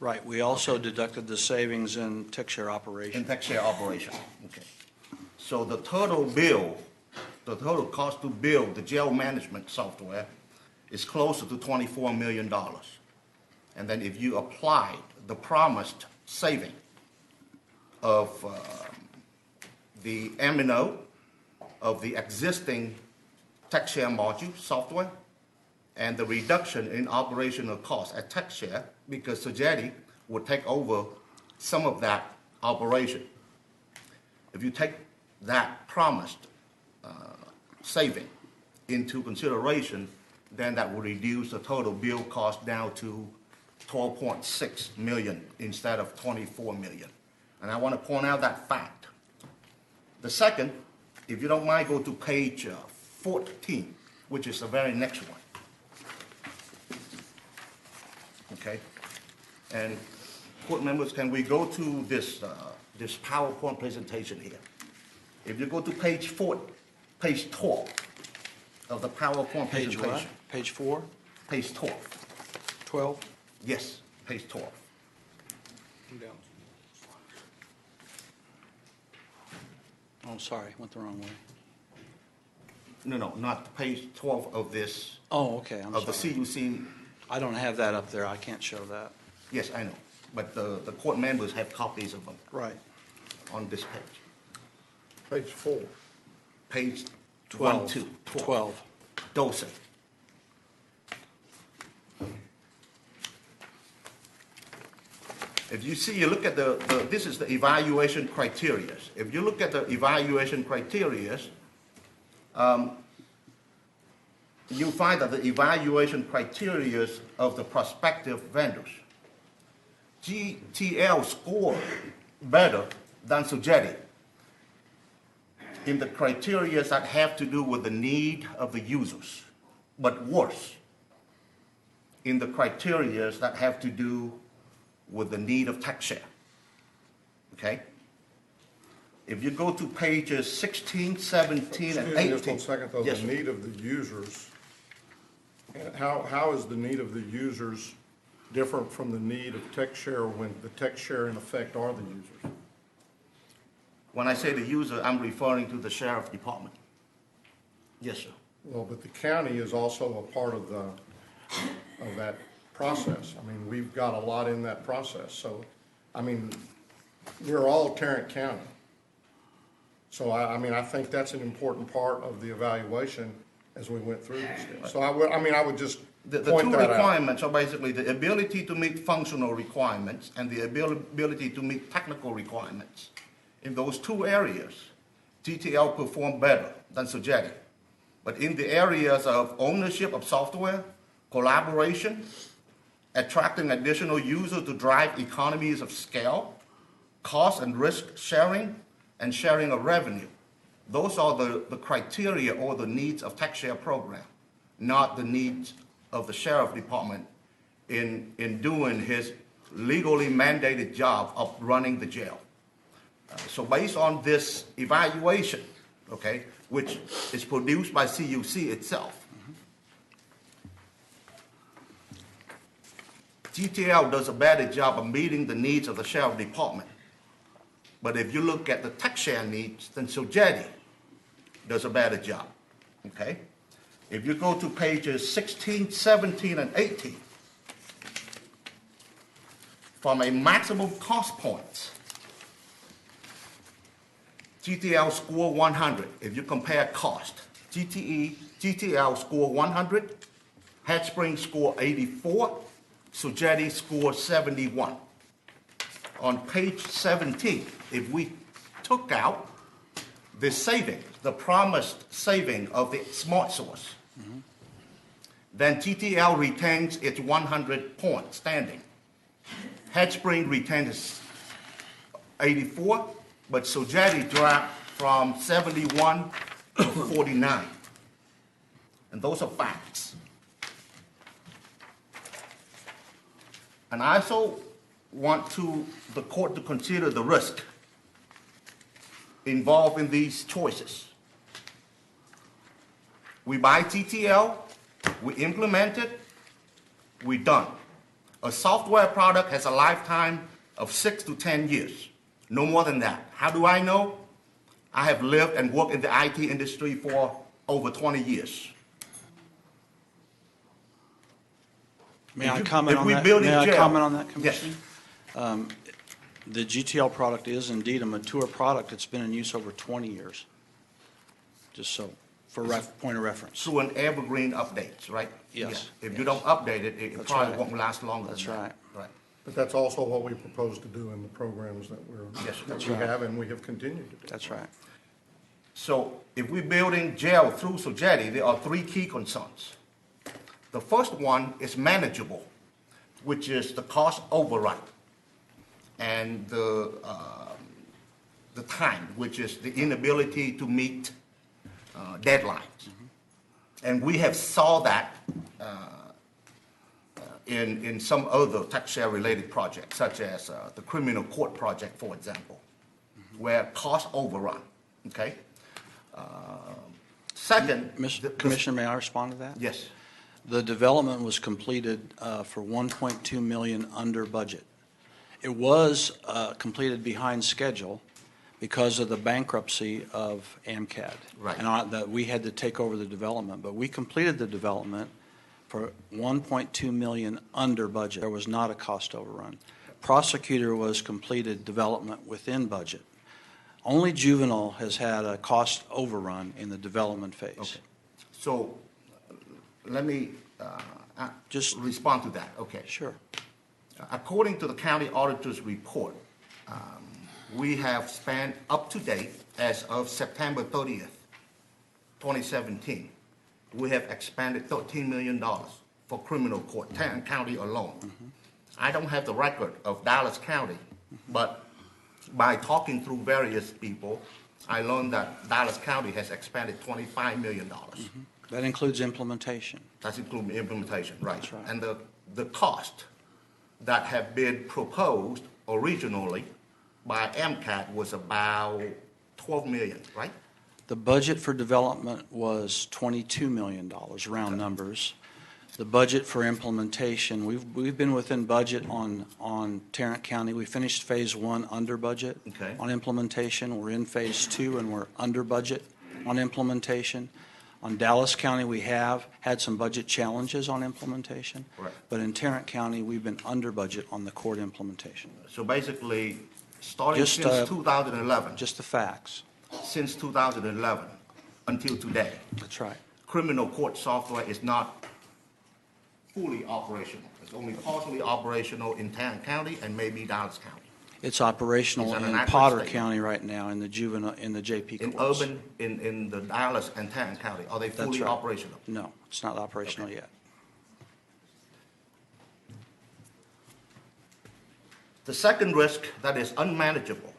Right. We also deducted the savings in TechShare operation. In TechShare operation, okay. So the total bill, the total cost to build the jail management software is closer to $24 million. And then if you apply the promised saving of the M&O of the existing TechShare module software and the reduction in operational costs at TechShare, because Sogeti would take over some of that operation. If you take that promised saving into consideration, then that will reduce the total bill cost down to $12.6 million instead of $24 million. And I want to point out that fact. The second, if you don't mind, go to page 14, which is the very next one. Okay? And court members, can we go to this PowerPoint presentation here? If you go to page 12 of the PowerPoint Page presentation. what? Page 4? Page 12. 12? Yes, page 12. Oh, sorry, went the wrong way. No, not page 12 of this, Oh, okay, I'm of the sorry. CUC. I don't have that up there, I can't show that. Yes, I know. But the court members have copies of them Right. on this page. Page 4. Page 12. 1, 2, 12. 12. If you see, you look at this is the evaluation criteria. If you look at the evaluation criteria, you find that the evaluation criteria of the prospective vendors, GTL scored better than Sogeti in the criteria that have to do with the need of the users, but worse in the criteria that have to do with the need of TechShare. Okay? If you go to pages 16, 17, and 18. Excuse me just one second, though, Yes, the sir. need of the users. And how is the need of the users different from the need of TechShare when the TechShare in effect are the users? When I say the user, I'm referring to the sheriff department. Yes, sir. Well, but the county is also a part of that process. I mean, we've got a lot in that process. So, I mean, we're all Tarrant County. So, I mean, I think that's an important part of the evaluation as we went through this. So, I would just The point two that out. requirements are basically the ability to meet functional requirements and the ability to meet technical requirements. In those two areas, GTL performed better than Sogeti. But in the areas of ownership of software, collaboration, attracting additional users to drive economies of scale, cost and risk sharing, and sharing of revenue, those are the criteria or the needs of TechShare program, not the needs of the sheriff department in doing his legally mandated job of running the jail. So based on this evaluation, okay, which is produced by CUC itself, GTL does a better job of meeting the needs of the sheriff department. But if you look at the TechShare needs, then Sogeti does a better job, okay? If you go to pages 16, 17, and 18, from a maximum cost points, GTL score 100. If you compare cost, GTL score 100, HeadSpring score 84, Sogeti score 71. On page 17, if we took out the saving, the promised saving of the smart source, then GTL retains its 100 point standing. HeadSpring retains 84, but Sogeti dropped from 71 to 49. And those are facts. And I also want the court to consider the risk involved in these choices. We buy GTL, we implement it, we're done. A software product has a lifetime of 6 to 10 years, no more than that. How do I know? I have lived and worked in the IT industry for over 20 years. May I If comment on we that? build a May I jail- comment on that, Yes. Commissioner? The GTL product is indeed a mature product. It's been in use over 20 years. Just so, for point of reference. Through an evergreen updates, right? Yes, Yeah. If yes. you don't update it, it That's probably right. won't last longer than That's that. right. Right. But that's also what we propose to do in the programs that Yes, that that's we right. have and we have continued to do. That's right. So if we're building jail through Sogeti, there are three key concerns. The first one is manageable, which is the cost overrun, and the time, which is the inability to meet deadlines. And we have saw that in some other tax share related projects, such as the criminal court project, for example, where cost overrun, okay? Second. Commissioner, may I respond to that? Yes, The development was completed for $1.2 million under budget. It was completed behind schedule because of the bankruptcy of AMCAD. Right. And that we had to take over the development, but we completed the development for $1.2 million under budget. There was not a cost overrun. Prosecutor was completed development within budget. Only juvenile has had a cost overrun in the development phase. okay. So let me Just- respond to that, okay. Sure. According to the county auditor's report, we have spent up to date, as of September 30th, 2017, we have expended $13 million for criminal court, Tarrant County alone. I don't have the record of Dallas County, but by talking through various people, I learned that Dallas County has expended $25 million. That includes implementation. That's including implementation, right? That's right. And the cost that have been proposed originally by MCAT was about 12 million, right? The budget for development was $22 million, round numbers. The budget for implementation, we've been within budget on Tarrant County. We finished phase one under budget Okay. on implementation. We're in phase two and we're under budget on implementation. On Dallas County, we have had some budget challenges on implementation. Right. But in Tarrant County, we've been under budget on the court implementation. So basically, starting Just, since 2011, Just the facts. since 2011 until today, That's right. criminal court software is not fully operational. It's only partially operational in Tarrant County and maybe Dallas County. It's operational Is that an in accurate Potter statement? County right now in the JP In courts. urban, in the Dallas and Tarrant County, are they That's fully right. operational? No, it's not operational yet. The second risk that is unmanageable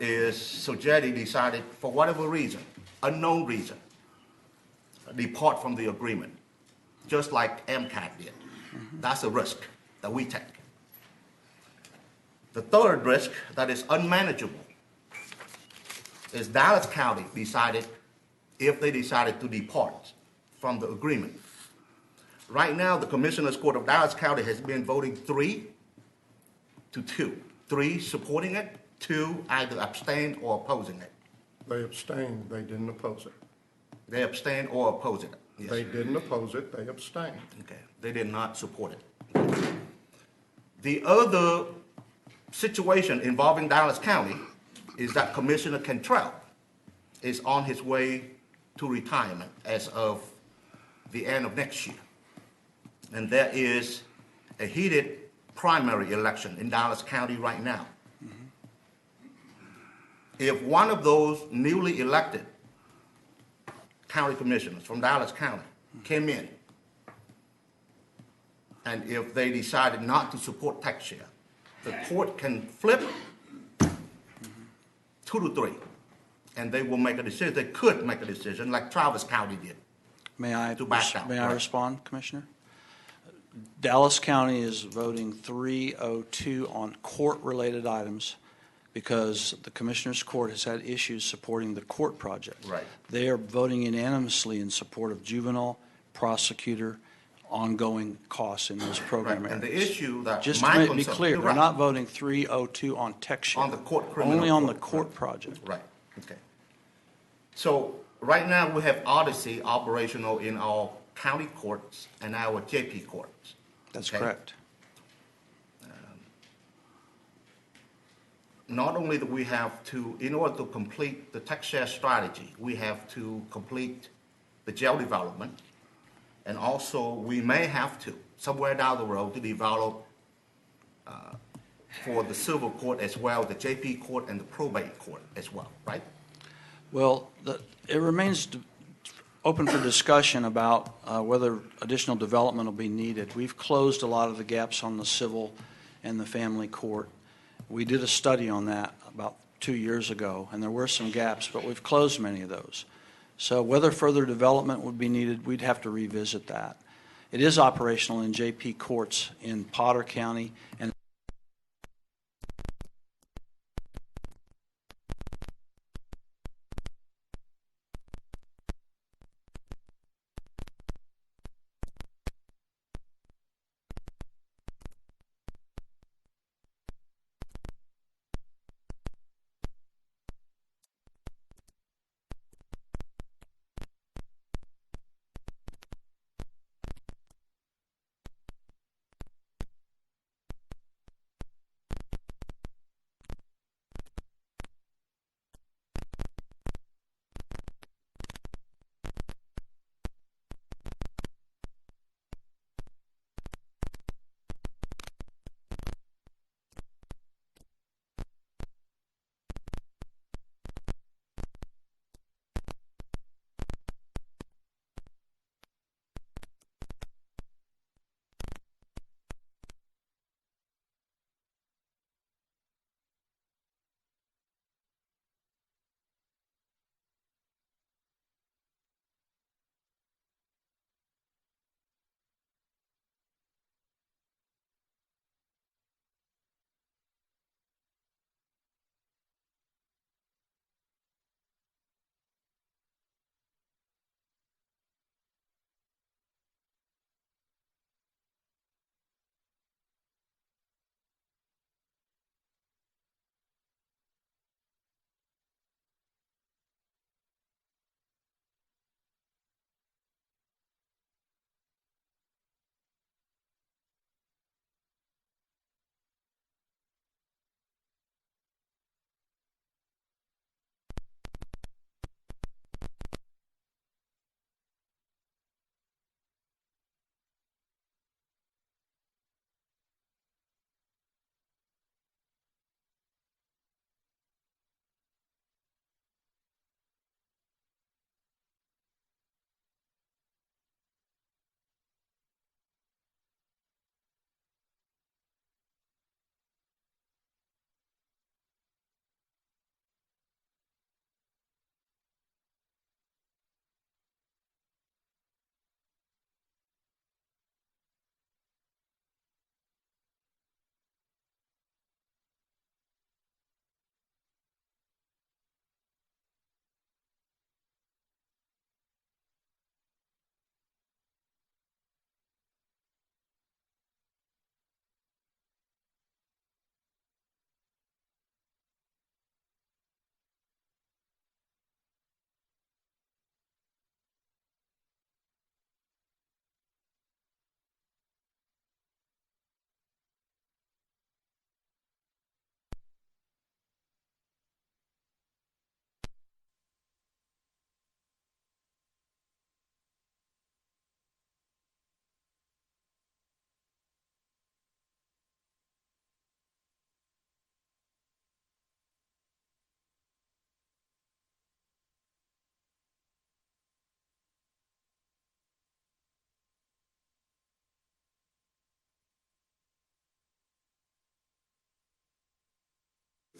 is Sogeti decided, for whatever reason, unknown reason, depart from the agreement, just like MCAT did. That's a risk that we take. The third risk that is unmanageable is Dallas County decided, if they decided to depart from the agreement. Right now, the Commissioners Court of Dallas County has been voting 3-2. 3 supporting it, 2 either abstain or opposing it. They abstained, they didn't oppose it. They abstain or oppose it. Yes. They didn't oppose it, they abstained. Okay, they did not support it. The other situation involving Dallas County is that Commissioner Cantrell is on his way to retirement as of the end of next year. And there is a heated primary election in Dallas County right now. If one of those newly elected county commissioners from Dallas County came in, and if they decided not to support tax share, the court can flip 2-3, and they will make a decision. They could make a decision like Travis County did. May I To back out, may I right. respond, Commissioner? Dallas County is voting 3-2 on court-related items because the Commissioners Court has had issues supporting the court project. Right. They are voting unanimously in support of juvenile, prosecutor, ongoing costs in those program Right, and areas. the issue that Just my to be concern- clear, You're we're right. not voting 3-2 on tech share. On the court criminal Only on the court, court project. Right, okay. So right now, we have Odyssey operational in our county courts and our JP courts. That's Okay. correct. Not only do we have to, in order to complete the tax share strategy, we have to complete the jail development, and also we may have to, somewhere down the road, to develop for the civil court as well, the JP court and the probate court as well, right? Well, it remains open for discussion about whether additional development will be needed. We've closed a lot of the gaps on the civil and the family court. We did a study on that about 2 years ago, and there were some gaps, but we've closed many of those. So whether further development would be needed, we'd have to revisit that. It is operational in JP courts in Potter County and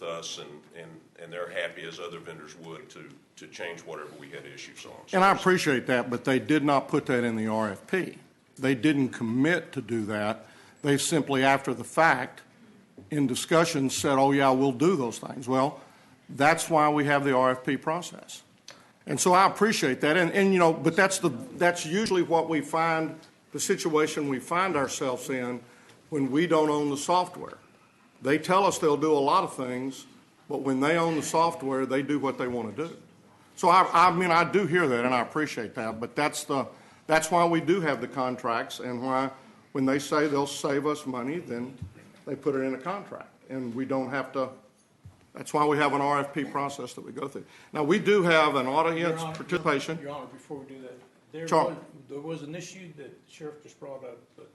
with us, and they're happy as other vendors would to change whatever we had issues on. So And I appreciate that, but they did not put that in the RFP. They didn't commit to do that. They simply, after the fact, in discussions, said, oh, yeah, we'll do those things. Well, that's why we have the RFP process. And so I appreciate that. And you know, but that's usually what we find, the situation we find ourselves in when we don't own the software. They tell us they'll do a lot of things, but when they own the software, they do what they want to do. So I mean, I do hear that, and I appreciate that. But that's why we do have the contracts, and why when they say they'll save us money, then they put it in a contract, and we don't have to. That's why we have an RFP process that we go through. Now, we do have an audience participation. Your Honor, before we do that, there was an issue that the sheriff just brought up, but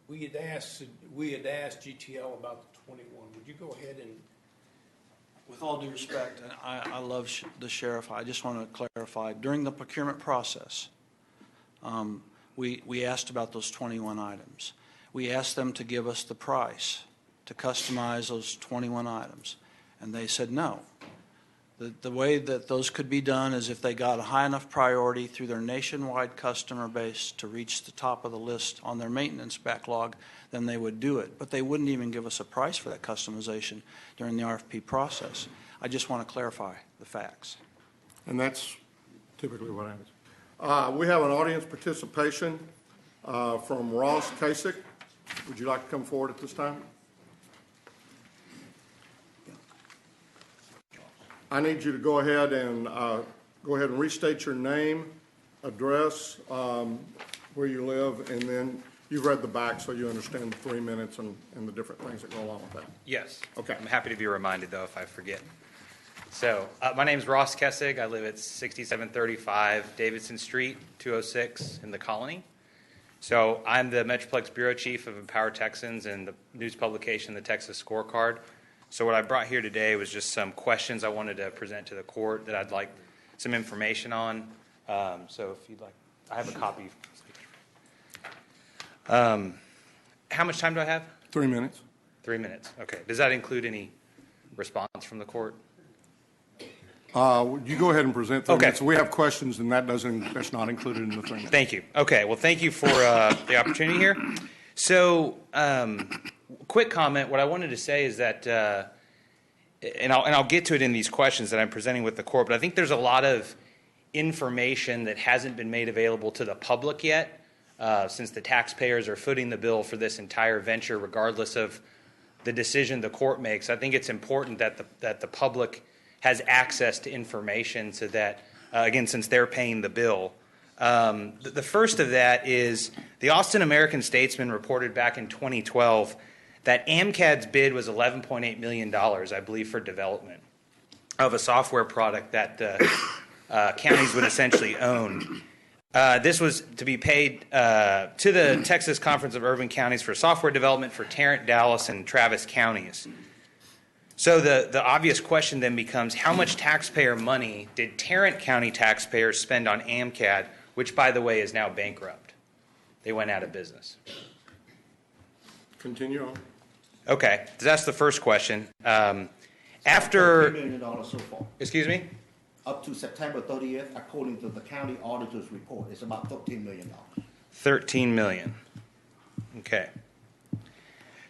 we had asked GTL about the 21. Would you go ahead and? With all due respect, and I love the sheriff, I just want to clarify, during the procurement process, we asked about those 21 items. We asked them to give us the price to customize those 21 items, and they said no. The way that those could be done is if they got a high enough priority through their nationwide customer base to reach the top of the list on their maintenance backlog, then they would do it. But they wouldn't even give us a price for that customization during the RFP process. I just want to clarify the facts. And that's typically what happens. We have an audience participation from Ross Kasich. Would you like to come forward at this time? I need you to go ahead and restate your name, address, where you live, and then you've read the back so you understand the 3 minutes and the different things that go along with that. Yes. Okay. I'm happy to be reminded, though, if I forget. So, my name is Ross Kessig. I live at 6735 Davidson Street, 206 in the Colony. So, I'm the Metroplex Bureau Chief of Empower Texans and the news publication, the Texas Scorecard. So what I brought here today was just some questions I wanted to present to the court that I'd like some information on. So if you'd like, I have a copy. How much time do I have? 3 minutes. 3 minutes. Okay. Does that include any response from the court? You go ahead and present 3 Okay. minutes. We have questions, and that's not included in the 3 minutes. Thank you. Okay. Well, thank you for the opportunity here. So, quick comment. What I wanted to say is that, and I'll get to it in these questions that I'm presenting with the court, but I think there's a lot of information that hasn't been made available to the public yet, since the taxpayers are footing the bill for this entire venture, regardless of the decision the court makes. I think it's important that the public has access to information so that, again, since they're paying the bill. The first of that is the Austin American-Statesman reported back in 2012 that AMCAD's bid was $11.8 million, I believe, for development of a software product that counties would essentially own. This was to be paid to the Texas Conference of Urban Counties for software development for Tarrant, Dallas, and Travis counties. So the obvious question then becomes, how much taxpayer money did Tarrant County taxpayers spend on AMCAD, which, by the way, is now bankrupt? They went out of business. Continue on. Okay, so that's the first question. $13 million so far. Excuse me? Up to September 30th, according to the county auditor's report, it's about $13 million. $13 million. Okay.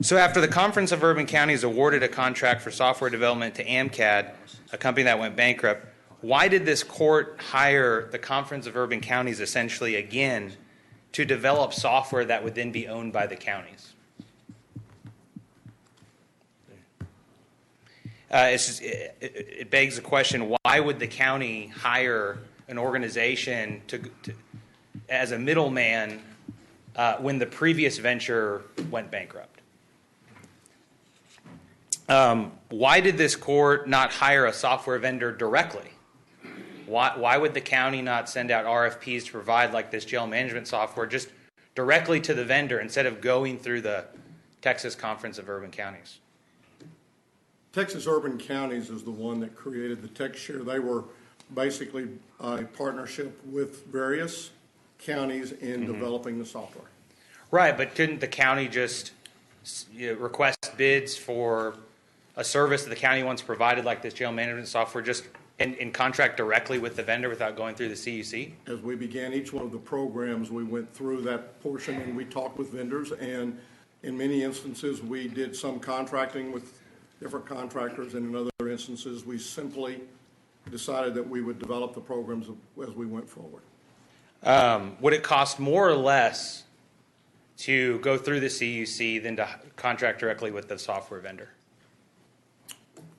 So after the Conference of Urban Counties awarded a contract for software development to AMCAD, a company that went bankrupt, why did this court hire the Conference of Urban Counties essentially again to develop software that would then be owned by the counties? It begs the question, why would the county hire an organization as a middleman when the previous venture went bankrupt? Why did this court not hire a software vendor directly? Why would the county not send out RFPs to provide like this jail management software just directly to the vendor instead of going through the Texas Conference of Urban Counties? Texas Urban Counties is the one that created the TexShare. They were basically a partnership with various counties in developing the software. Right, but couldn't the county just request bids for a service that the county wants provided, like this jail management software, just and contract directly with the vendor without going through the CUC? As we began each one of the programs, we went through that portion and we talked with vendors, and in many instances we did some contracting with different contractors, and in other instances we simply decided that we would develop the programs as we went forward. Would it cost more or less to go through the CUC than to contract directly with the software vendor?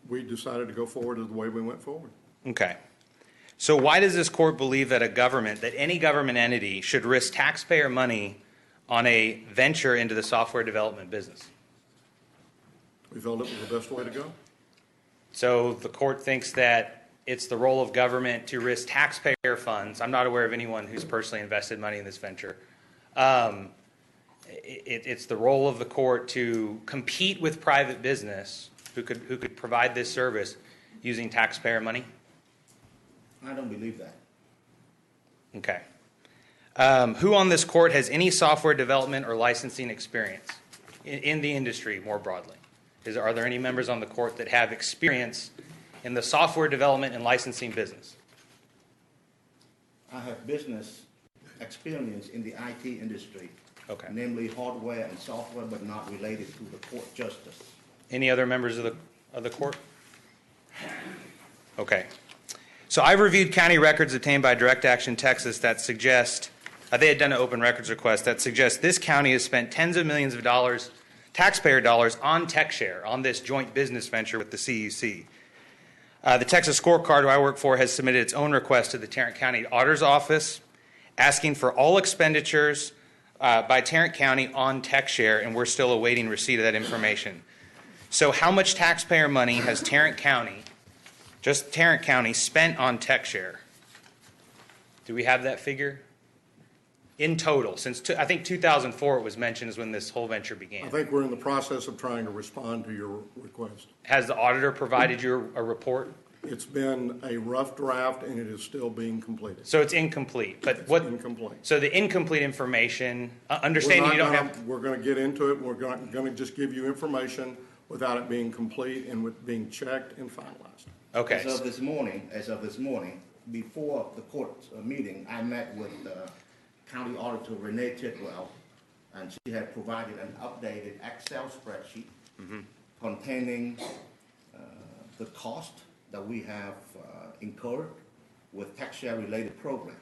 We decided to go forward the way we went forward. Okay. So why does this court believe that any government entity should risk taxpayer money on a venture into the software development business. We felt it was the best way to go. So the court thinks that it's the role of government to risk taxpayer funds. I'm not aware of anyone who's personally invested money in this venture. It's the role of the court to compete with private business who could provide this service using taxpayer money. I don't believe that. Okay. Who on this court has any software development or licensing experience in the industry more broadly? Are there any members on the court that have experience in the software development and licensing business? I have business experience in the IT industry, Okay. namely hardware and software, but not related to the court justice. Any other members of the court? Okay. So I've reviewed county records obtained by Direct Action Texas that suggest, they had done an open records request that suggests this county has spent tens of millions of dollars, taxpayer dollars, on TechShare, on this joint business venture with the CUC. The Texas Scorecard, who I work for, has submitted its own request to the Tarrant County Auditor's Office, asking for all expenditures by Tarrant County on TechShare, and we're still awaiting receipt of that information. So how much taxpayer money has Tarrant County, just Tarrant County, spent on TechShare? Do we have that figure? In total, since I think 2004 it was mentioned is when this whole venture began. I think we're in the process of trying to respond to your request. Has the auditor provided you a report? It's been a rough draft, and it is still being completed. So it's incomplete. But It's what? incomplete. So the incomplete information, understanding you don't have. We're going to get into it. We're going to just give you information without it being complete and with being checked and finalized. Okay. As of this morning, before the court meeting, I met with County Auditor Renee Tidwell, and she had provided an updated Excel spreadsheet containing the cost that we have incurred with TechShare-related programs.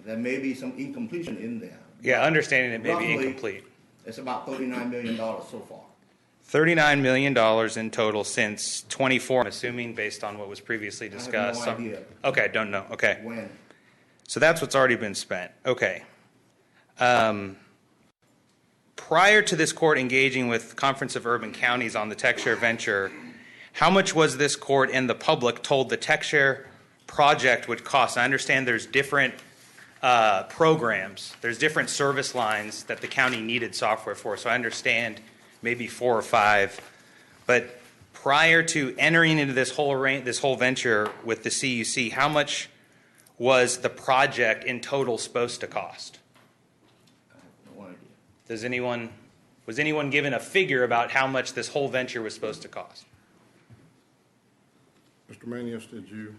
There may be some incompletion in there. Yeah, understanding it may be Roughly, incomplete. It's about $39 million so far. $39 million in total since 24, I'm assuming, based on what was previously discussed. I have no idea. Okay, don't know. Okay. When? So that's what's already been spent. Okay. Prior to this court engaging with Conference of Urban Counties on the TechShare venture, how much was this court and the public told the TechShare project would cost? I understand there's different programs, there's different service lines that the county needed software for, so I understand maybe 4 or 5. But prior to entering into this whole venture with the CUC, how much was the project in total supposed to cost? No idea. Was anyone given a figure about how much this whole venture was supposed to cost? Mr. Manius, did you?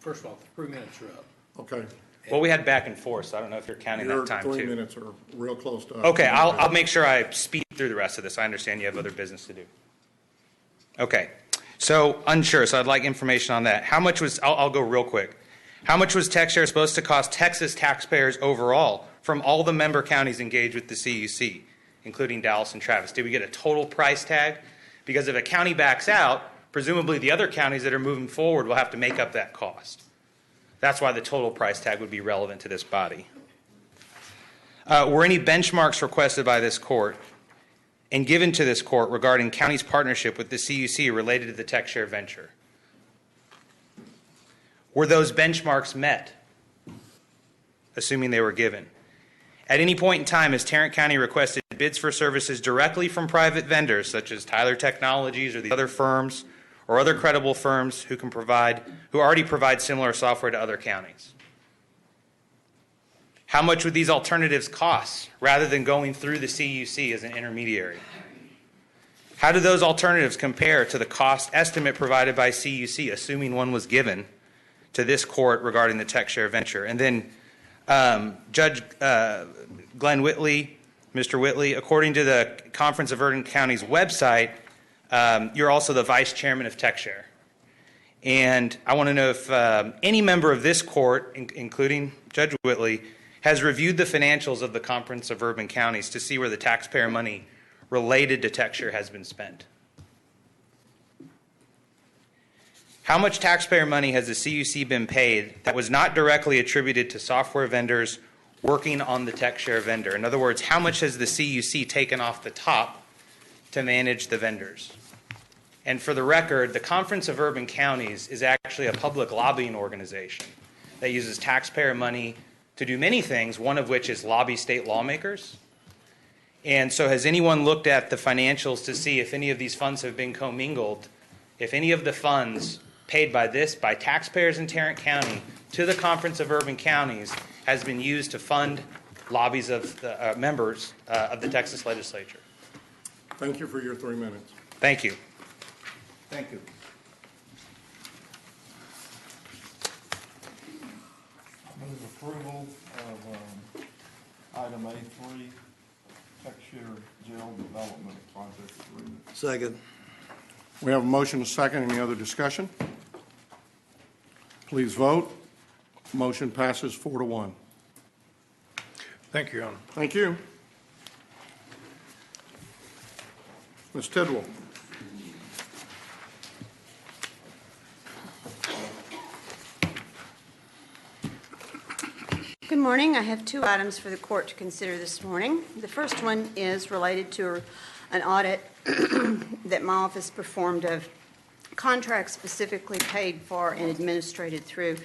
First of all, the 3 minutes are up. Okay. Well, we had back and forth, so I don't know if you're counting Your that time 3 too. minutes are real close to up. Okay, I'll make sure I speed through the rest of this. I understand you have other business to do. Okay, so unsure, so I'd like information on that. How much was, I'll go real quick. How much was TechShare supposed to cost Texas taxpayers overall from all the member counties engaged with the CUC, including Dallas and Travis? Did we get a total price tag? Because if a county backs out, presumably the other counties that are moving forward will have to make up that cost. That's why the total price tag would be relevant to this body. Were any benchmarks requested by this court and given to this court regarding county's partnership with the CUC related to the TechShare venture? Were those benchmarks met, assuming they were given? At any point in time, has Tarrant County requested bids for services directly from private vendors, such as Tyler Technologies or the other firms, or other credible firms who already provide similar software to other counties? How much would these alternatives cost rather than going through the CUC as an intermediary? How do those alternatives compare to the cost estimate provided by CUC, assuming one was given to this court regarding the TechShare venture? And then Judge Glenn Whitley, Mr. Whitley, according to the Conference of Urban Counties website, you're also the vice chairman of TechShare. And I want to know if any member of this court, including Judge Whitley, has reviewed the financials of the Conference of Urban Counties to see where the taxpayer money related to TechShare has been spent. How much taxpayer money has the CUC been paid that was not directly attributed to software vendors working on the TechShare vendor? In other words, how much has the CUC taken off the top to manage the vendors? And for the record, the Conference of Urban Counties is actually a public lobbying organization that uses taxpayer money to do many things, one of which is lobby state lawmakers. And so has anyone looked at the financials to see if any of these funds have been commingled, if any of the funds paid by taxpayers in Tarrant County to the Conference of Urban Counties has been used to fund lobbies of the members of the Texas legislature? Thank you for your 3 minutes. Thank you. Thank you. Move approval of item A3, TechShare Jail Development Project Agreement. Second. We have a motion and a second. Any other discussion? Please vote. Motion passes 4-1. Thank you, Your Honor. Thank you. Ms. Tidwell. Good morning. I have two items for the court to consider this morning. The first one is related to an audit that my office performed of contracts specifically paid for and administrated through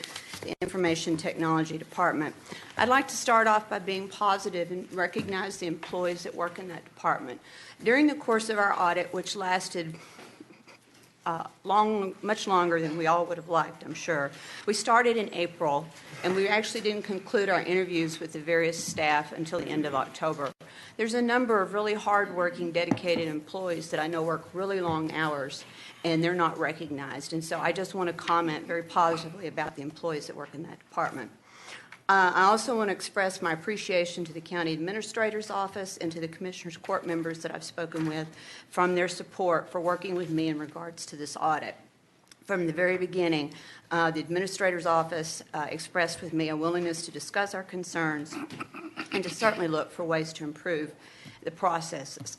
the Information Technology Department. I'd like to start off by being positive and recognize the employees that work in that department. During the course of our audit, which lasted much longer than we all would have liked, I'm sure. We started in April, and we actually didn't conclude our interviews with the various staff until the end of October. There's a number of really hard-working, dedicated employees that I know work really long hours, and they're not recognized. And so I just want to comment very positively about the employees that work in that department. I also want to express my appreciation to the County Administrator's Office and to the Commissioner's Court members that I've spoken with from their support for working with me in regards to this audit. From the very beginning, the Administrator's Office expressed with me a willingness to discuss our concerns and to certainly look for ways to improve the processes.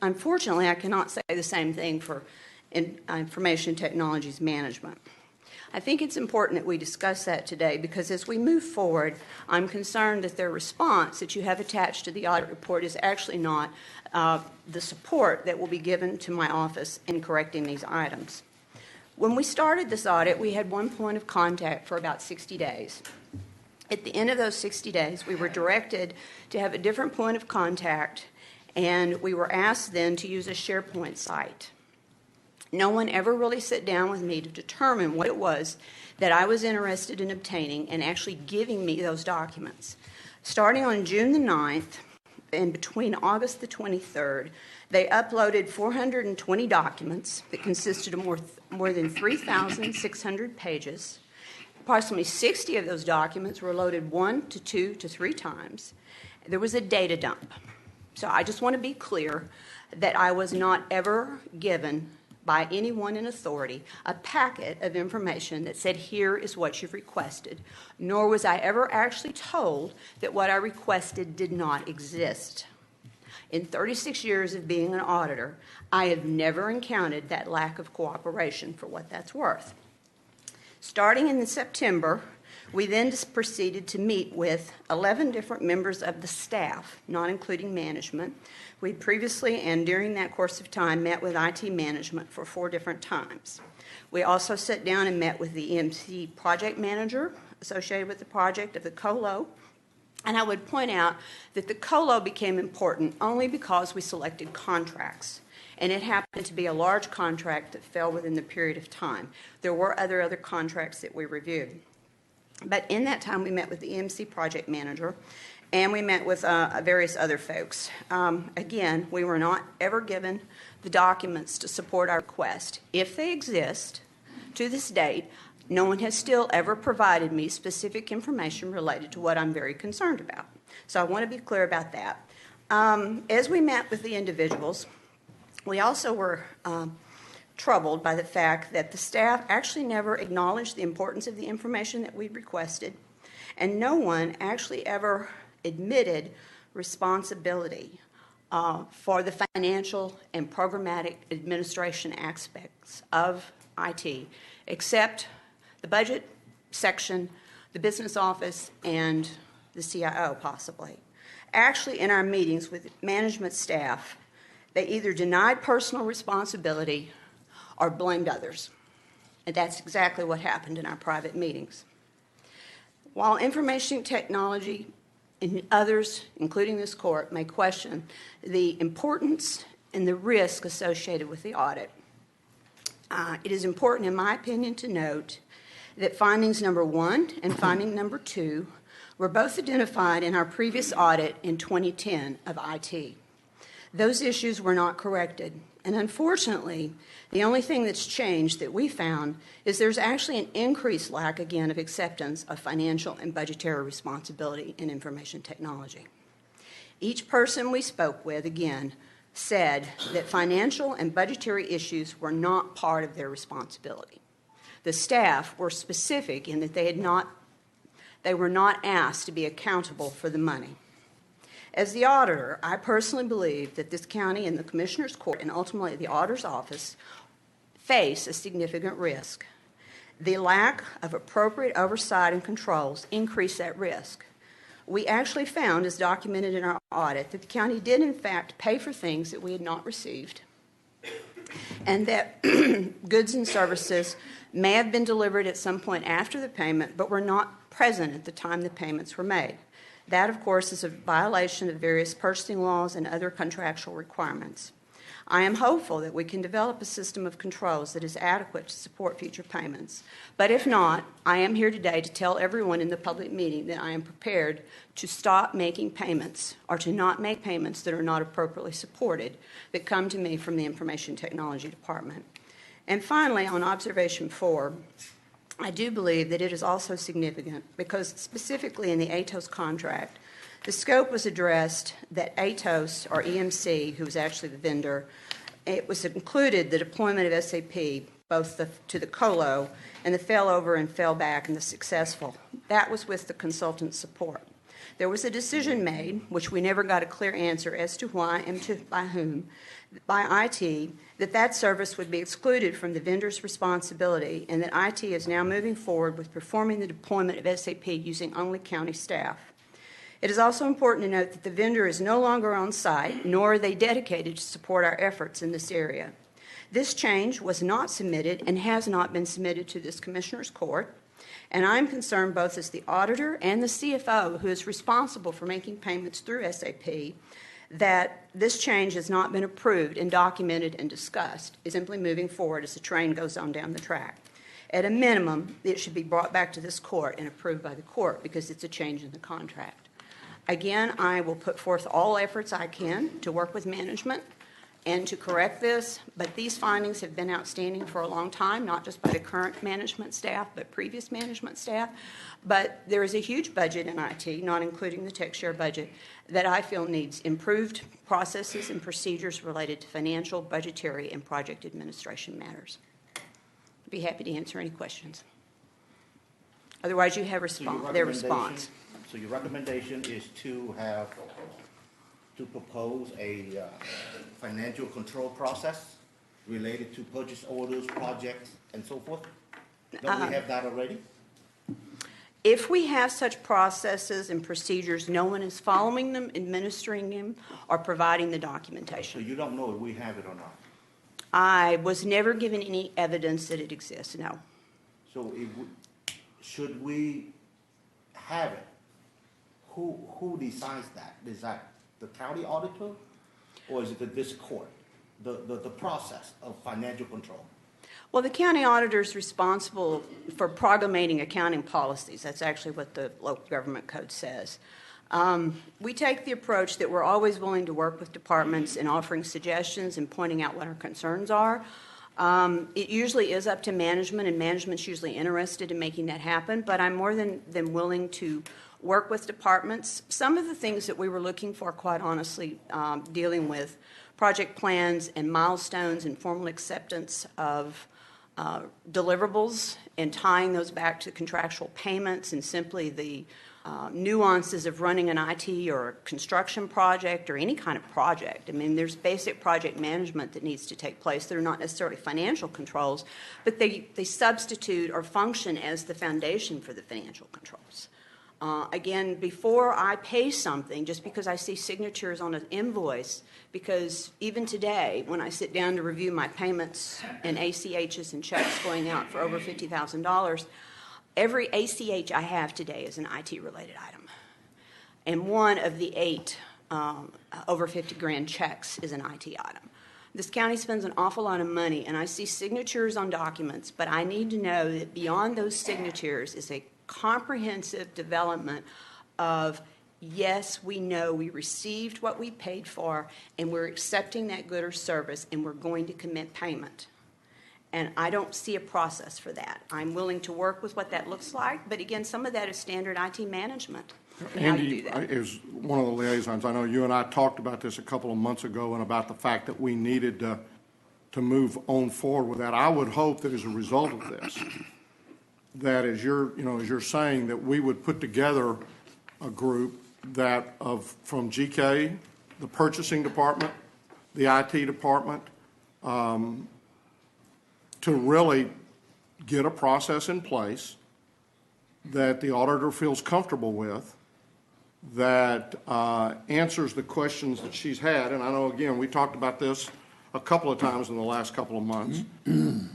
Unfortunately, I cannot say the same thing for Information Technologies Management. I think it's important that we discuss that today because as we move forward, I'm concerned that their response that you have attached to the audit report is actually not the support that will be given to my office in correcting these items. When we started this audit, we had one point of contact for about 60 days. At the end of those 60 days, we were directed to have a different point of contact, and we were asked then to use a SharePoint site. No one ever really sat down with me to determine what it was that I was interested in obtaining and actually giving me those documents. Starting on June the 9th and between August the 23rd, they uploaded 420 documents that consisted of more than 3,600 pages. Approximately 60 of those documents were loaded 1 to 2 to 3 times. There was a data dump. So I just want to be clear that I was not ever given by anyone in authority a packet of information that said, here is what you've requested, nor was I ever actually told that what I requested did not exist. In 36 years of being an auditor, I have never encountered that lack of cooperation for what that's worth. Starting in September, we then proceeded to meet with 11 different members of the staff, not including management. We previously and during that course of time met with IT management for 4 different times. We also sat down and met with the EMC project manager associated with the project of the COLO. And I would point out that the COLO became important only because we selected contracts. And it happened to be a large contract that fell within the period of time. There were other contracts that we reviewed. But in that time, we met with the EMC project manager, and we met with various other folks. Again, we were not ever given the documents to support our request. If they exist, to this date, no one has still ever provided me specific information related to what I'm very concerned about. So I want to be clear about that. As we met with the individuals, we also were troubled by the fact that the staff actually never acknowledged the importance of the information that we requested, and no one actually ever admitted responsibility for the financial and programmatic administration aspects of IT, except the budget section, the business office, and the CIO possibly. Actually, in our meetings with management staff, they either denied personal responsibility or blamed others. And that's exactly what happened in our private meetings. While information technology and others, including this court, may question the importance and the risk associated with the audit, it is important, in my opinion, to note that findings number 1 and finding number 2 were both identified in our previous audit in 2010 of IT. Those issues were not corrected, and unfortunately, the only thing that's changed that we found is there's actually an increased lack, again, of acceptance of financial and budgetary responsibility in information technology. Each person we spoke with, again, said that financial and budgetary issues were not part of their responsibility. The staff were specific in that they were not asked to be accountable for the money. As the auditor, I personally believe that this county and the Commissioner's Court and ultimately the Auditor's Office face a significant risk. The lack of appropriate oversight and controls increase that risk. We actually found, as documented in our audit, that the county did in fact pay for things that we had not received, and that goods and services may have been delivered at some point after the payment but were not present at the time the payments were made. That, of course, is a violation of various purchasing laws and other contractual requirements. I am hopeful that we can develop a system of controls that is adequate to support future payments. But if not, I am here today to tell everyone in the public meeting that I am prepared to stop making payments or to not make payments that are not appropriately supported that come to me from the Information Technology Department. And finally, on observation 4, I do believe that it is also significant because specifically in the ATOS contract, the scope was addressed that ATOS, or EMC, who was actually the vendor, it was included the deployment of SAP, both to the COLO and the failover and failback and the successful. That was with the consultant support. There was a decision made, which we never got a clear answer as to why and by whom, by IT, that service would be excluded from the vendor's responsibility and that IT is now moving forward with performing the deployment of SAP using only county staff. It is also important to note that the vendor is no longer on site, nor are they dedicated to support our efforts in this area. This change was not submitted and has not been submitted to this Commissioner's Court, and I'm concerned both as the auditor and the CFO, who is responsible for making payments through SAP, that this change has not been approved and documented and discussed, is simply moving forward as the train goes on down the track. At a minimum, it should be brought back to this court and approved by the court because it's a change in the contract. Again, I will put forth all efforts I can to work with management and to correct this, but these findings have been outstanding for a long time, not just by the current management staff, but previous management staff. But there is a huge budget in IT, not including the TechShare budget, that I feel needs improved processes and procedures related to financial, budgetary, and project administration matters. I'd be happy to answer any questions. Otherwise, you have their response. So your recommendation is to propose a financial control process related to purchase orders, projects, and so forth? Don't we have that already? If we have such processes and procedures, no one is following them, administering them, or providing the documentation. So you don't know if we have it or not? I was never given any evidence that it exists, no. So should we have it? Who decides that? Is that the county auditor, or is it this court? The process of financial control. Well, the county auditor is responsible for promulgating accounting policies. That's actually what the local government code says. We take the approach that we're always willing to work with departments in offering suggestions and pointing out what our concerns are. It usually is up to management, and management's usually interested in making that happen, but I'm more than willing to work with departments. Some of the things that we were looking for, quite honestly, dealing with project plans and milestones and formal acceptance of deliverables and tying those back to contractual payments and simply the nuances of running an IT or a construction project or any kind of project. I mean, there's basic project management that needs to take place. They're not necessarily financial controls, but they substitute or function as the foundation for the financial controls. Again, before I pay something, just because I see signatures on an invoice, because even today, when I sit down to review my payments and ACHs and checks going out for over $50,000, every ACH I have today is an IT-related item. And one of the 8 over 50 grand checks is an IT item. This county spends an awful lot of money, and I see signatures on documents, but I need to know that beyond those signatures is a comprehensive development of, yes, we know we received what we paid for, and we're accepting that good or service, and we're going to commit payment. And I don't see a process for that. I'm willing to work with what that looks like, but again, some of that is standard IT management. And how you do that. Andy is one of the liaisons. I know you and I talked about this a couple of months ago and about the fact that we needed to move on forward with that. I would hope that as a result of this, that as you're saying, that we would put together a group from GK, the purchasing department, the IT department, to really get a process in place that the auditor feels comfortable with, that answers the questions that she's had. And I know, again, we talked about this a couple of times in the last couple of months,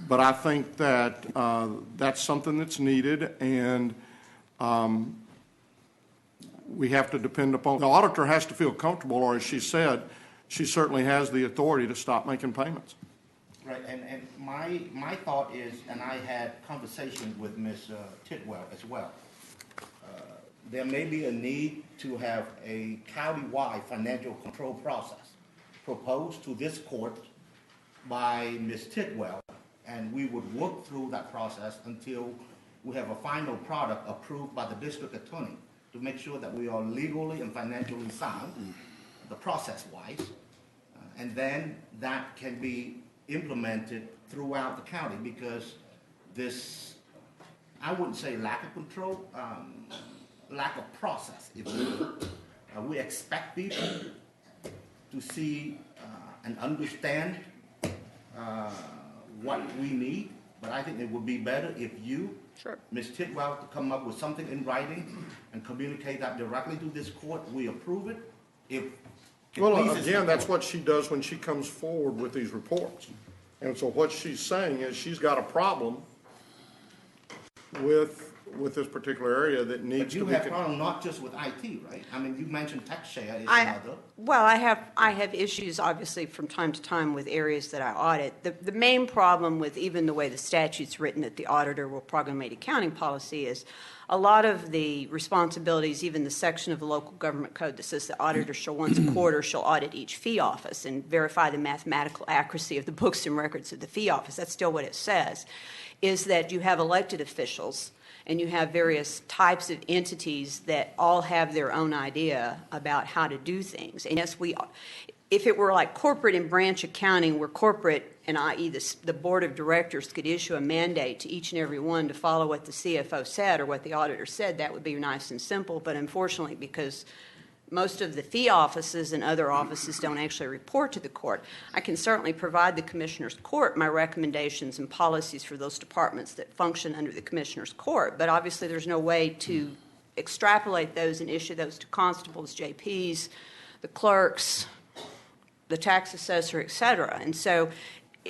but I think that that's something that's needed, and we have to depend upon, the auditor has to feel comfortable, or as she said, she certainly has the authority to stop making payments. Right, and my thought is, and I had conversations with Ms. Tidwell as well, there may be a need to have a county-wide financial control process proposed to this court by Ms. Tidwell, and we would work through that process until we have a final product approved by the district attorney to make sure that we are legally and financially sound, the process-wise, and then that can be implemented throughout the county, because this, I wouldn't say lack of control, lack of process, if you will. We expect people to see and understand what we need, but I think it would be better if you, Ms. Tidwell, to come up with something in writing and communicate that directly to this court. We approve it. If it Well, pleases again, the that's court. what she does when she comes forward with these reports. And so what she's saying is she's got a problem with this particular area that needs But to you be. have problem not just with IT, right? I mean, you mentioned TechShare is I have issues, obviously, from time to time with areas that I audit. The main problem with even the way the statute's written that the auditor will promulgate accounting policy is a lot of the responsibilities, even the section of the local government code that says the auditor shall once a quarter shall audit each fee office and verify the mathematical accuracy of the books and records of the fee office. That's still what it says, is that you have elected officials and you have various types of entities that all have their own idea about how to do things. And yes, if it were like corporate and branch accounting, where corporate, and i.e. the board of directors, could issue a mandate to each and every one to follow what the CFO said or what the auditor said, that would be nice and simple. But unfortunately, because most of the fee offices and other offices don't actually report to the court, I can certainly provide the Commissioner's Court my recommendations and policies for those departments that function under the Commissioner's Court. But obviously there's no way to extrapolate those and issue those to constables, JPs, the clerks, the tax assessor, et cetera. And so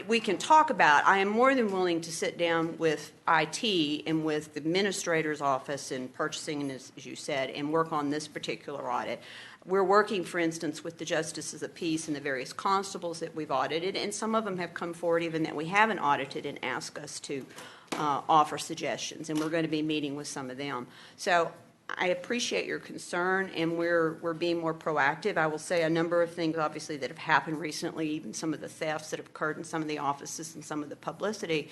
we can talk about, I am more than willing to sit down with IT and with the administrator's office and purchasing, as you said, and work on this particular audit. We're working, for instance, with the justices of peace and the various constables that we've audited, and some of them have come forward even that we haven't audited and asked us to offer suggestions, and we're going to be meeting with some of them. So I appreciate your concern, and we're being more proactive. I will say a number of things, obviously, that have happened recently, even some of the thefts that have occurred in some of the offices and some of the publicity.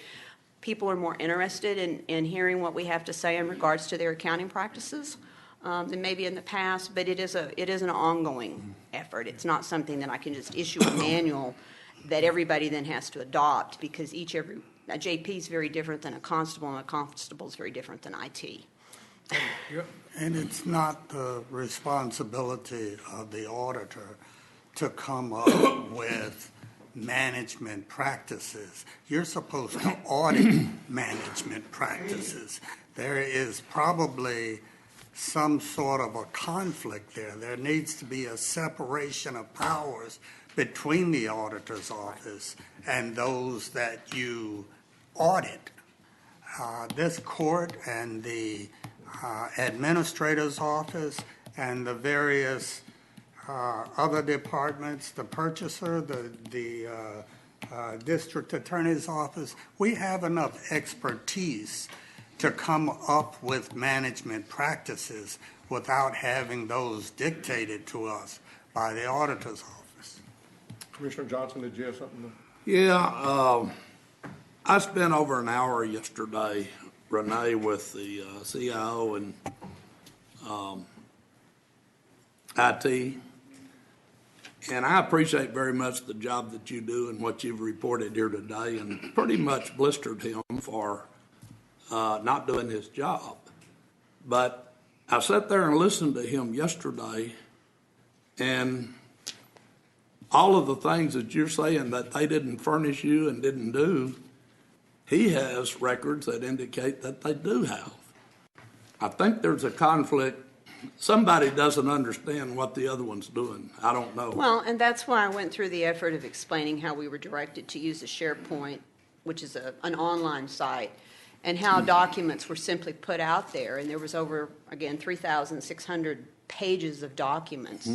People are more interested in hearing what we have to say in regards to their accounting practices than maybe in the past, but it is an ongoing effort. It's not something that I can just issue a manual that everybody then has to adopt, because a JP is very different than a constable, and a constable is very different than IT. And it's not the responsibility of the auditor to come up with management practices. You're supposed to audit management practices. There is probably some sort of a conflict there. There needs to be a separation of powers between the auditor's office and those that you audit. This court and the administrator's office and the various other departments, the purchaser, the district attorney's office, we have enough expertise to come up with management practices without having those dictated to us by the auditor's office. Commissioner Johnson, did you have something? Yeah, I spent over an hour yesterday, Renee, with the CIO and IT. And I appreciate very much the job that you do and what you've reported here today, and pretty much blistered him for not doing his job. But I sat there and listened to him yesterday, and all of the things that you're saying that they didn't furnish you and didn't do, he has records that indicate that they do have. I think there's a conflict. Somebody doesn't understand what the other one's doing. I don't know. Well, and that's why I went through the effort of explaining how we were directed to use a SharePoint, which is an online site, and how documents were simply put out there. And there was over, again, 3,600 pages of documents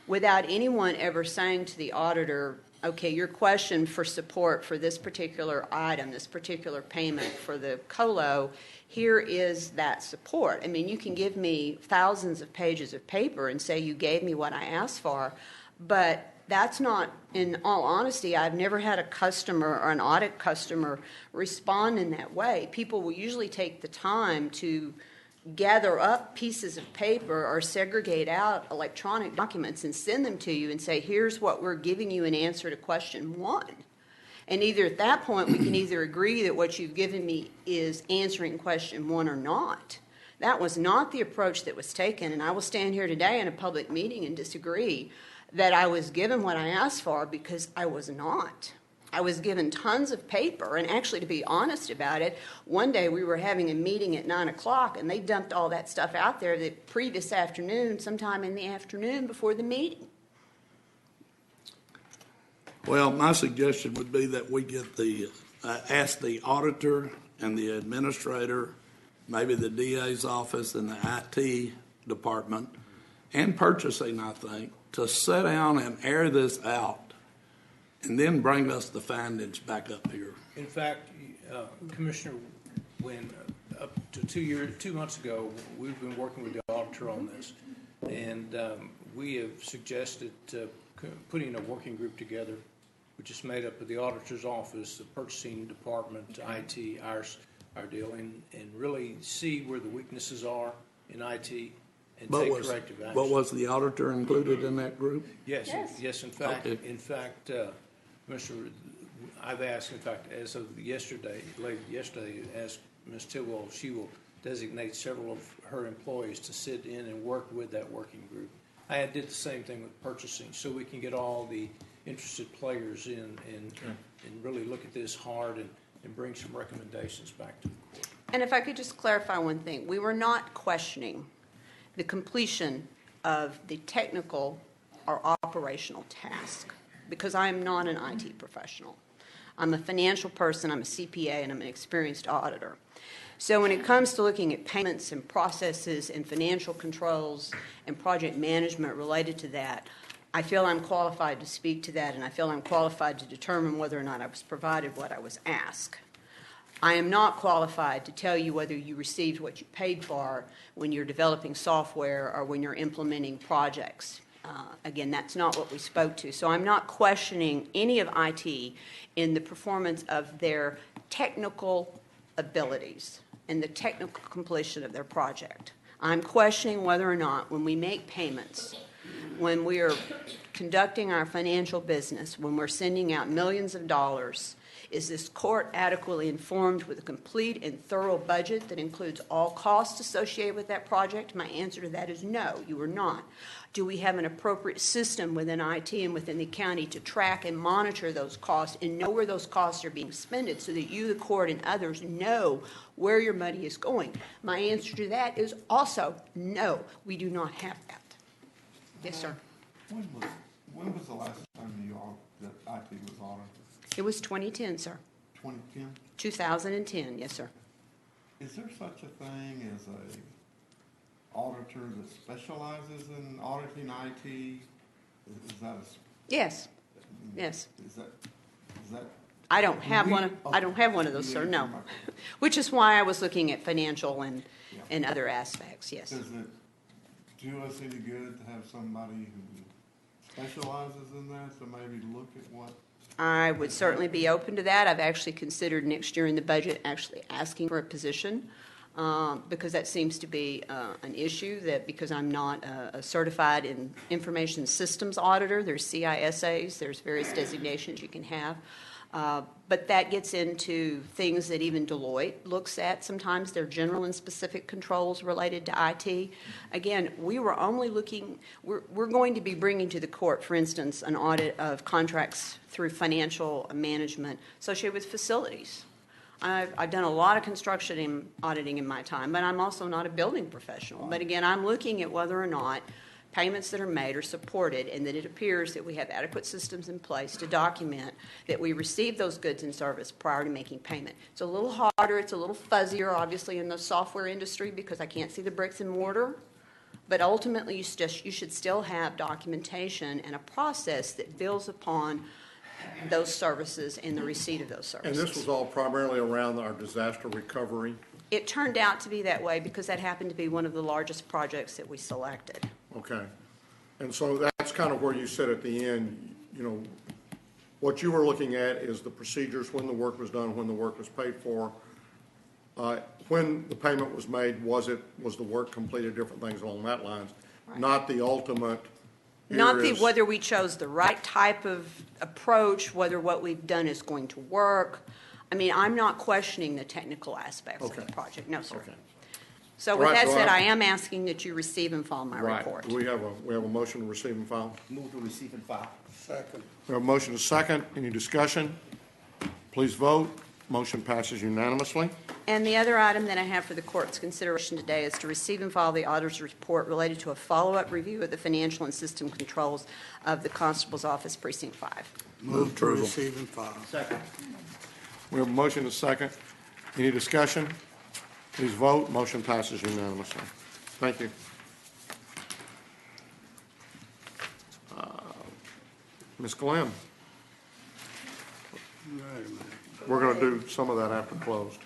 without anyone ever saying to the auditor, okay, your question for support for this particular item, this particular payment for the COLO, here is that support. I mean, you can give me thousands of pages of paper and say you gave me what I asked for, but that's not, in all honesty, I've never had a customer or an audit customer respond in that way. People will usually take the time to gather up pieces of paper or segregate out electronic documents and send them to you and say, here's what we're giving you in answer to question 1. And either at that point, we can either agree that what you've given me is answering question 1 or not. That was not the approach that was taken, and I will stand here today in a public meeting and disagree that I was given what I asked for, because I was not. I was given tons of paper, and actually, to be honest about it, one day we were having a meeting at 9 o'clock, and they dumped all that stuff out there the previous afternoon, sometime in the afternoon before the meeting. Well, my suggestion would be that we get ask the auditor and the administrator, maybe the DA's office and the IT department, and purchasing, I think, to sit down and air this out, and then bring us the findings back up here. In fact, Commissioner, when up to 2 months ago, we've been working with the auditor on this, and we have suggested putting a working group together, which is made up of the auditor's office, the purchasing department, IT, our deal, and really see where the weaknesses are in IT and take corrective action. But was the auditor included in that group? Yes. In fact, Okay. Commissioner, I've asked, in fact, as of yesterday, late yesterday, asked Ms. Tidwell if she will designate several of her employees to sit in and work with that working group. I did the same thing with purchasing, so we can get all the interested players in and really look at this hard and bring some recommendations back to the court. And if I could just clarify one thing, we were not questioning the completion of the technical or operational task, because I am not an IT professional. I'm a financial person, I'm a CPA, and I'm an experienced auditor. So when it comes to looking at payments and processes and financial controls and project management related to that, I feel I'm qualified to speak to that, and I feel I'm qualified to determine whether or not I was provided what I was asked. I am not qualified to tell you whether you received what you paid for when you're developing software or when you're implementing projects. Again, that's not what we spoke to. So I'm not questioning any of IT in the performance of their technical abilities and the technical completion of their project. I'm questioning whether or not when we make payments, when we are conducting our financial business, when we're sending out millions of dollars, Is this court adequately informed with a complete and thorough budget that includes all costs associated with that project? My answer to that is no, you are not. Do we have an appropriate system within IT and within the county to track and monitor those costs and know where those costs are being spent so that you, the court, and others know where your money is going? My answer to that is also no, we do not have that. Yes, sir. When was the last time that IT was audited? It was 2010, sir. 2010? 2010, yes, sir. Is there such a thing as a auditor that specializes in auditing IT? Is that Yes. Yes. Is that? I don't have one of those, sir, no. Which is why I was looking at financial and other aspects, yes. Does it do us any good to have somebody who specializes in that to maybe look at what? I would certainly be open to that. I've actually considered next year in the budget actually asking for a position because that seems to be an issue that because I'm not a certified in information systems auditor, there's CISAs, there's various designations you can have. But that gets into things that even Deloitte looks at. Sometimes they're general and specific controls related to IT. Again, we were only looking, we're going to be bringing to the court, for instance, an audit of contracts through financial management associated with facilities. I've done a lot of construction auditing in my time, but I'm also not a building professional. But again, I'm looking at whether or not payments that are made are supported and that it appears that we have adequate systems in place to document that we receive those goods and service prior to making payment. It's a little harder, it's a little fuzzier, obviously, in the software industry because I can't see the bricks and mortar. But ultimately, you should still have documentation and a process that builds upon those services and the receipt of those services. And this was all primarily around our disaster recovery? It turned out to be that way because that happened to be one of the largest projects that we selected. Okay. And so that's kind of where you said at the end, you know, what you were looking at is the procedures, when the work was done, when the work was paid for, when the payment was made, was the work completed, different things along that lines, Right. not the ultimate. Whether we chose the right type of approach, whether what we've done is going to work. I mean, I'm not questioning the technical aspects of the project. No, sir. Okay. So with Right, that so said, I- I am asking that you receive and file my Right. report. We have a motion to receive and file. Move to receive and file. Second. We have a motion to second. Any discussion? Please vote. Motion passes unanimously. And the other item that I have for the court's consideration today is to receive and file the auditor's report related to a follow-up review of the financial and system controls of the Constable's Office Precinct 5. Move to receive and file. Second. We have a motion to second. Any discussion? Please vote. Motion passes unanimously. Thank you. Ms. Glenn, Wait a minute. we're going to do some of that after closed.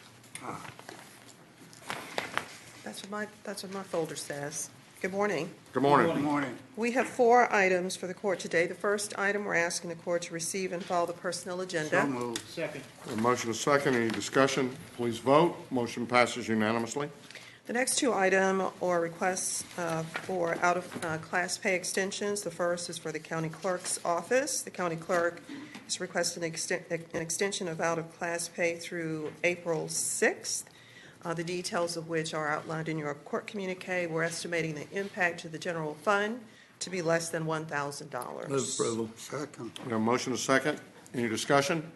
That's what my folder says. Good morning. Good morning. Good morning. We have 4 items for the court today. The first item, we're asking the court to receive and file the personnel agenda. So moved. Second. A motion to second. Any discussion? Please vote. Motion passes unanimously. The next 2 items are requests for out-of-class pay extensions. The first is for the county clerk's office. The county clerk is requesting an extension of out-of-class pay through April 6th, the details of which are outlined in your court communique. We're estimating the impact to the general fund to be less than $1,000. Move approval. Second. We have a motion to second. Any discussion?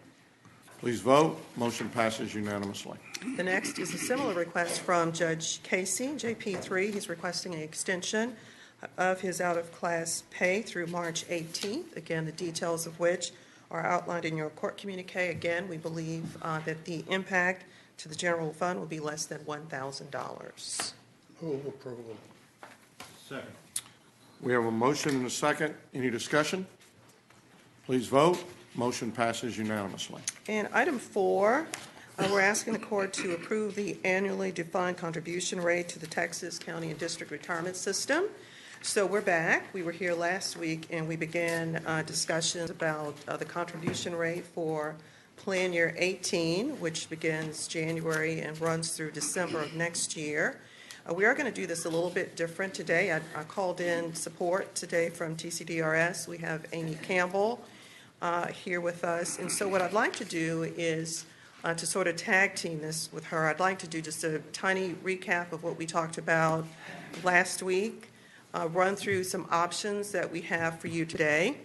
Please vote. Motion passes unanimously. The next is a similar request from Judge Casey, JP3. He's requesting an extension of his out-of-class pay through March 18th. Again, the details of which are outlined in your court communique. Again, we believe that the impact to the general fund will be less than $1,000. Move approval. Second. We have a motion and a second. Any discussion? Please vote. Motion passes unanimously. And item 4, we're asking the court to approve the annually defined contribution rate to the Texas County and District Retirement System. So we're back. We were here last week, and we began discussions about the contribution rate for plan year 18, which begins January and runs through December of next year. We are going to do this a little bit different today. I called in support today from TCDRS. We have Amy Campbell here with us. And so what I'd like to do is to sort of tag team this with her. I'd like to do just a tiny recap of what we talked about last week, run through some options that we have for you today,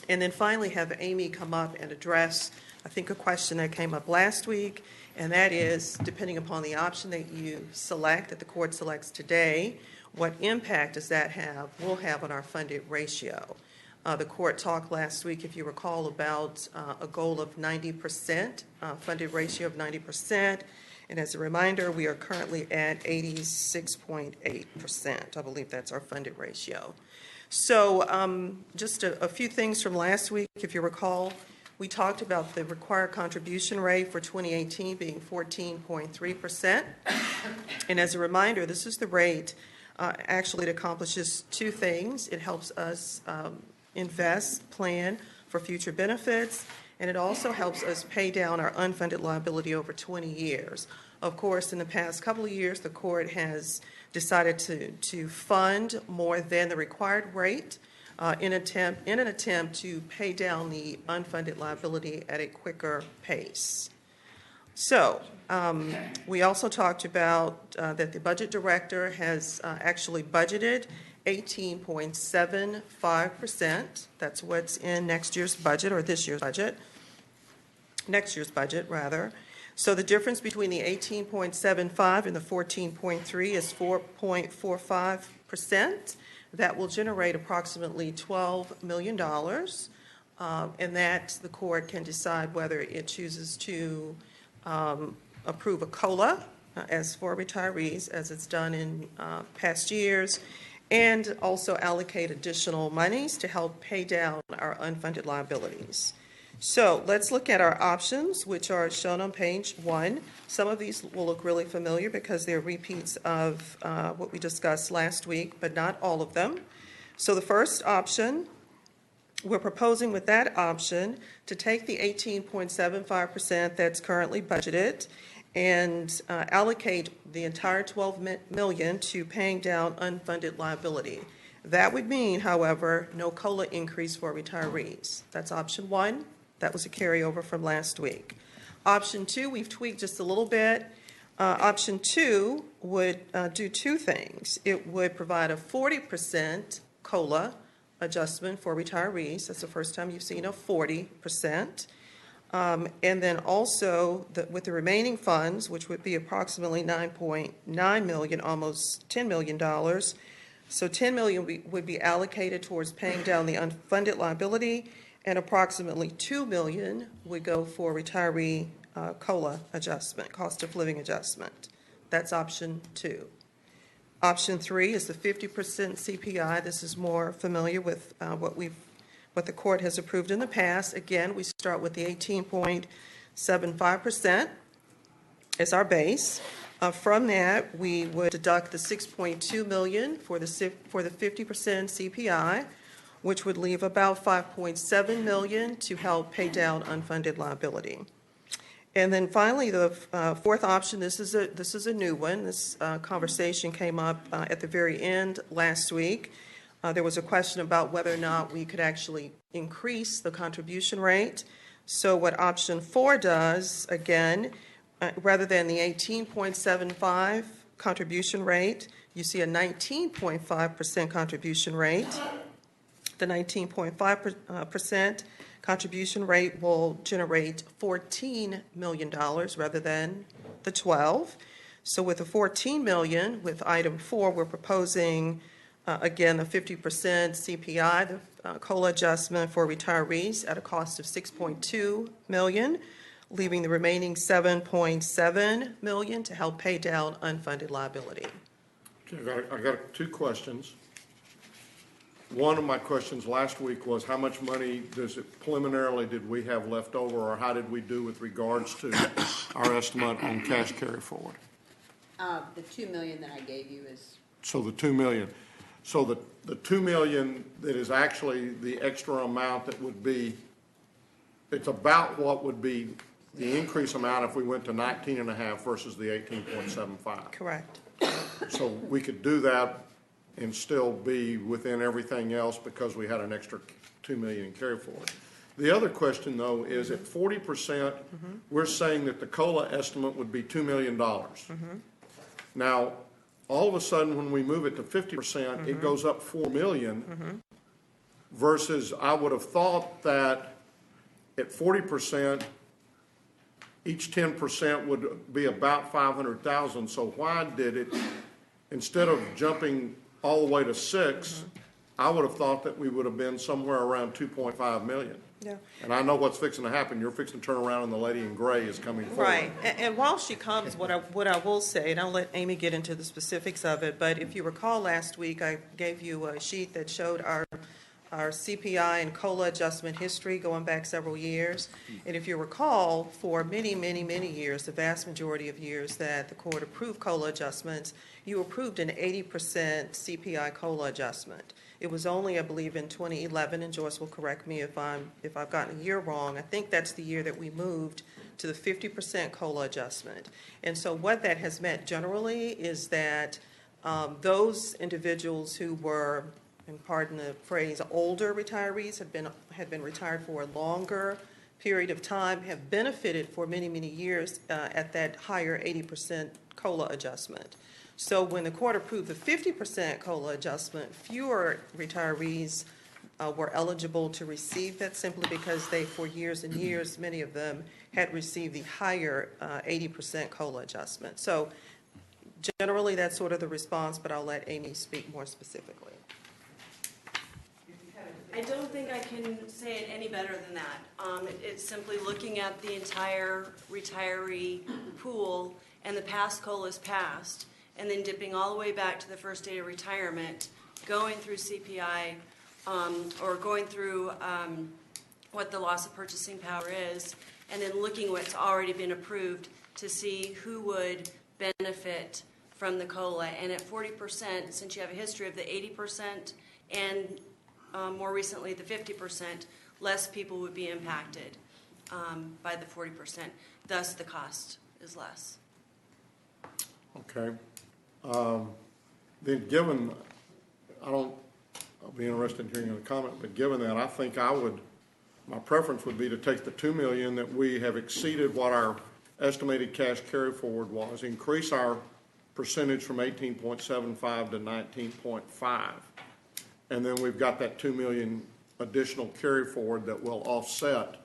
and then finally have Amy come up and address, I think, a question that came up last week, and that is, depending upon the option that you select, that the court selects today, what impact does that will have on our funded ratio? The court talked last week, if you recall, about a goal of 90%, funded ratio of 90%. And as a reminder, we are currently at 86.8%. I believe that's our funded ratio. So just a few things from last week. If you recall, we talked about the required contribution rate for 2018 being 14.3%. And as a reminder, this is the rate actually it accomplishes two things. It helps us invest, plan for future benefits, and it also helps us pay down our unfunded liability over 20 years. Of course, in the past couple of years, the court has decided to fund more than the required rate in an attempt to pay down the unfunded liability at a quicker pace. So we also talked about that the budget director has actually budgeted 18.75%. That's what's in next year's budget, or this year's budget. Next year's budget, rather. So the difference between the 18.75 and the 14.3 is 4.45%. That will generate approximately $12 million. And that the court can decide whether it chooses to approve a COLA as for retirees, as it's done in past years, and also allocate additional monies to help pay down our unfunded liabilities. So let's look at our options, which are shown on page 1. Some of these will look really familiar because they're repeats of what we discussed last week, but not all of them. So the first option, we're proposing with that option to take the 18.75% that's currently budgeted and allocate the entire $12 million to paying down unfunded liability. That would mean, however, no COLA increase for retirees. That's option 1. That was a carryover from last week. Option 2, we've tweaked just a little bit. Option 2 would do two things. It would provide a 40% COLA adjustment for retirees. That's the first time you've seen a 40%. And then also, with the remaining funds, which would be approximately $9.9 million, almost $10 million, so $10 million would be allocated towards paying down the unfunded liability, and approximately $2 million would go for retiree COLA adjustment, cost of living adjustment. That's option 2. Option 3 is the 50% CPI. This is more familiar with what the court has approved in the past. Again, we start with the 18.75% as our base. From that, we would deduct the $6.2 million for the 50% CPI, which would leave about $5.7 million to help pay down unfunded liability. And then finally, the fourth option, this is a new one. This conversation came up at the very end last week. There was a question about whether or not we could actually increase the contribution rate. So what option 4 does, again, rather than the 18.75 contribution rate, you see a 19.5% contribution rate. The 19.5% contribution rate will generate $14 million rather than the 12. So with the $14 million, with item 4, we're proposing again, the 50% CPI, the COLA adjustment for retirees at a cost of $6.2 million, leaving the remaining $7.7 million to help pay down unfunded liability. Okay, I got two questions. One of my questions last week was how much money preliminarily did we have left over, or how did we do with regards to our estimate on cash carry forward? The $2 million that I gave you is. So the $2 million. So the $2 million that is actually the extra amount that would be, it's about what would be the increase amount if we went to 19.5 versus the 18.75. Correct. So we could do that and still be within everything else because we had an extra $2 million in carry forward. The other question, though, is at 40%, we're saying that the COLA estimate would be $2 million. Now, all of a sudden, when we move it to 50%, it goes up $4 million, versus I would have thought that at 40%, each 10% would be about 500,000. So why did it, instead of jumping all the way to 6, I would have thought that we would have been somewhere around 2.5 million. Yeah. And I know what's fixing to happen. You're fixing to turn around and the lady in gray is coming forward. Right, and while she comes, what I will say, and I'll let Amy get into the specifics of it, but if you recall last week, I gave you a sheet that showed our CPI and COLA adjustment history going back several years. And if you recall, for many, many, many years, the vast majority of years that the court approved COLA adjustments, you approved an 80% CPI COLA adjustment. It was only, I believe, in 2011, and Joyce will correct me if I've gotten a year wrong. I think that's the year that we moved to the 50% COLA adjustment. And so what that has meant generally is that those individuals who were, and pardon the phrase, older retirees had been retired for a longer period of time, have benefited for many, many years at that higher 80% COLA adjustment. So when the court approved the 50% COLA adjustment, fewer retirees were eligible to receive that simply because they, for years and years, many of them had received the higher 80% COLA adjustment. So generally, that's sort of the response, but I'll let Amy speak more specifically. I don't think I can say it any better than that. It's simply looking at the entire retiree pool and the past COLAs passed, and then dipping all the way back to the first day of retirement, going through CPI, or going through what the loss of purchasing power is, and then looking what's already been approved to see who would benefit from the COLA. And at 40%, since you have a history of the 80% and more recently the 50%, less people would be impacted by the 40%. Thus, the cost is less. Okay. Then given, I'll be interested in hearing a comment, but given that, I think my preference would be to take the $2 million that we have exceeded what our estimated cash carry forward was, increase our percentage from 18.75 to 19.5. And then we've got that $2 million additional carry forward that will offset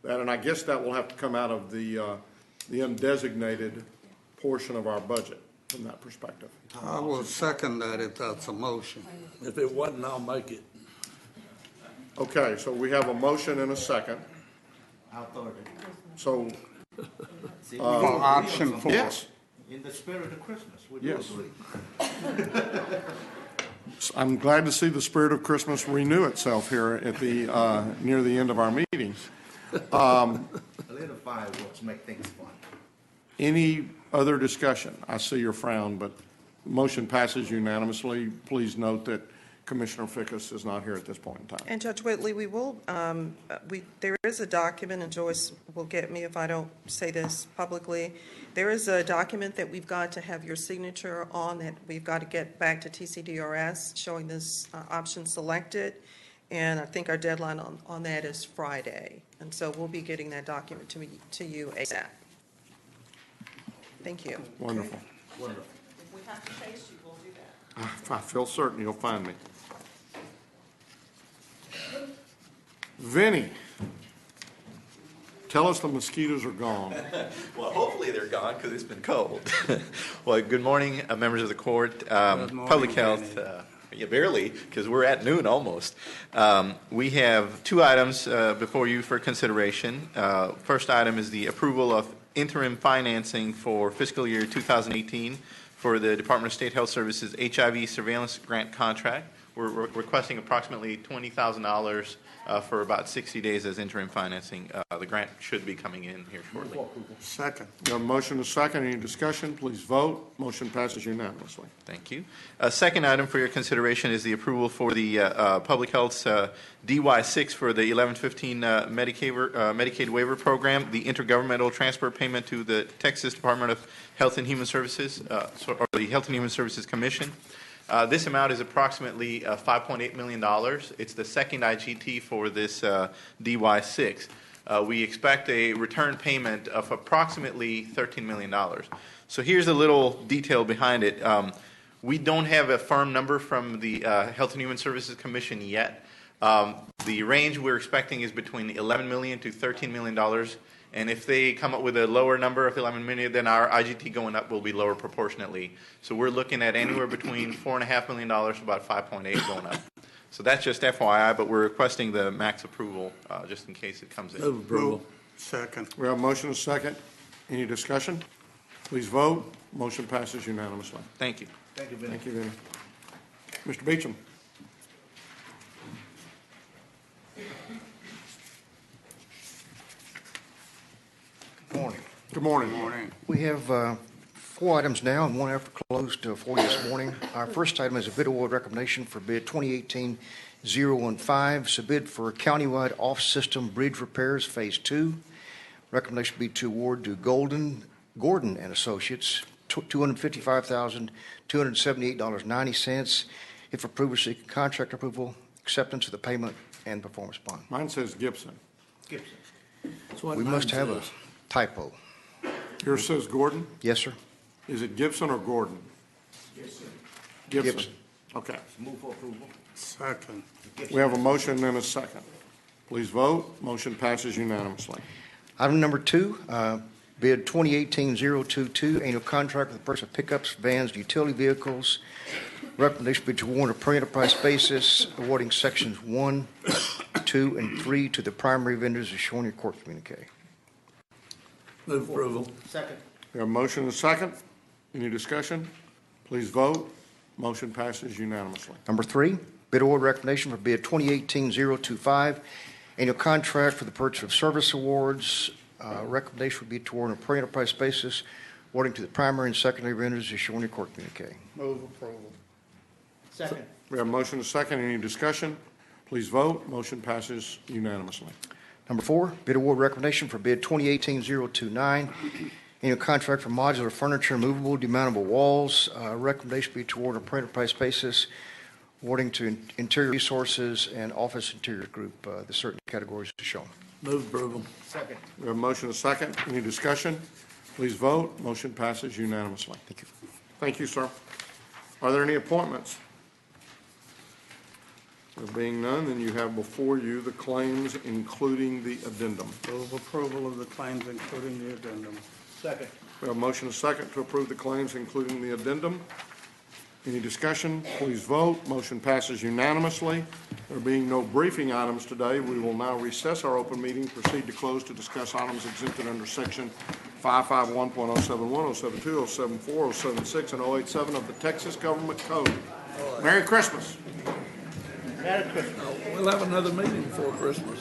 that. And I guess that will have to come out of the undesignated portion of our budget from that perspective. I will second that if that's a motion. If it wasn't, I'll make it. Okay, so we have a motion and a second. I'll third it. So, For option 4. yes. In the spirit of Christmas, would you Yes. agree? I'm glad to see the spirit of Christmas renew itself here at the near the end of our meetings. A little fireworks make things fun. Any other discussion? I see your frown, but motion passes unanimously. Please note that Commissioner Fickus is not here at this point in time. And Judge Whitley, we will, there is a document, and Joyce will get me if I don't say this publicly. There is a document that we've got to have your signature on that we've got to get back to TCDRS showing this option selected. And I think our deadline on that is Friday. And so we'll be getting that document to you ASAP. Thank you. Wonderful. Wonderful. If we have to chase you, we'll do that. I feel certain you'll find me. Vinny, tell us the mosquitoes are gone. Well, hopefully they're gone because it's been cold. Well, good morning, members of the court. Public health, yeah, barely, because we're at noon almost. We have two items before you for consideration. First item is the approval of interim financing for fiscal year 2018 for the Department of State Health Services HIV surveillance grant contract. We're requesting approximately $20,000 for about 60 days as interim financing. The grant should be coming in here shortly. Second. You have a motion and a second. Any discussion? Please vote. Motion passes unanimously. Thank you. Second item for your consideration is the approval for the Public Health's DY6 for the 1115 Medicaid waiver program, the intergovernmental transfer payment to the Texas Department of Health and Human Services, or the Health and Human Services Commission. This amount is approximately $5.8 million. It's the second IGT for this DY6. We expect a return payment of approximately $13 million. So here's a little detail behind it. We don't have a firm number from the Health and Human Services Commission yet. The range we're expecting is between $11 million to $13 million. And if they come up with a lower number of 11 million, then our IGT going up will be lower proportionately. So we're looking at anywhere between $4.5 million to about 5.8 going up. So that's just FYI, but we're requesting the max approval just in case it comes in. Move approval. Second. We have a motion and a second. Any discussion? Please vote. Motion passes unanimously. Thank you. Thank you, Vinny. Thank you, Vinny. Mr. Beecham. Good morning. Good morning. Good morning. We have 4 items now and 1 after closed for you this morning. Our first item is a bid award recommendation for bid 2018-015, submit for countywide off-system bridge repairs, Phase 2. Recommendation be to award to Gordon and Associates, $255,278.90. If approved, seek contract approval, acceptance of the payment, and performance bond. Mine says Gibson. Gibson. We must have a typo. Yours says Gordon? Yes, sir. Is it Gibson or Gordon? Gibson. Okay. Move for approval. Second. We have a motion and a second. Please vote. Motion passes unanimously. Item number 2, bid 2018-022, annual contract for the purchase of pickups, vans, utility vehicles. Recommendation be to award a per enterprise basis, awarding sections 1, 2, and 3 to the primary vendors as shown in your court communique. Move approval. Second. We have a motion and a second. Any discussion? Please vote. Motion passes unanimously. Number 3, bid award recommendation for bid 2018-025, annual contract for the purchase of service awards. Recommendation would be to award on a per enterprise basis, awarding to the primary and secondary vendors as shown in your court communique. Move approval. Second. We have a motion and a second. Any discussion? Please vote. Motion passes unanimously. Number 4, bid award recommendation for bid 2018-029, annual contract for modular furniture, movable, demountable walls. Recommendation be to award on a per enterprise basis, awarding to Interior Resources and Office Interior Group, the certain categories as shown. Move approval. Second. We have a motion and a second. Any discussion? Please vote. Motion passes unanimously. Thank you. Thank you, sir. Are there any appointments? There being none, then you have before you the claims, including the addendum. Move approval of the claims, including the addendum. Second. We have a motion and a second to approve the claims, including the addendum. Any discussion? Please vote. Motion passes unanimously. There being no briefing items today, we will now recess our open meeting, proceed to close to discuss items exempted under Section 551.071, 072, 074, 076, and 087 of the Texas Government Code. Merry Christmas. Merry Christmas. We'll have another meeting before Christmas.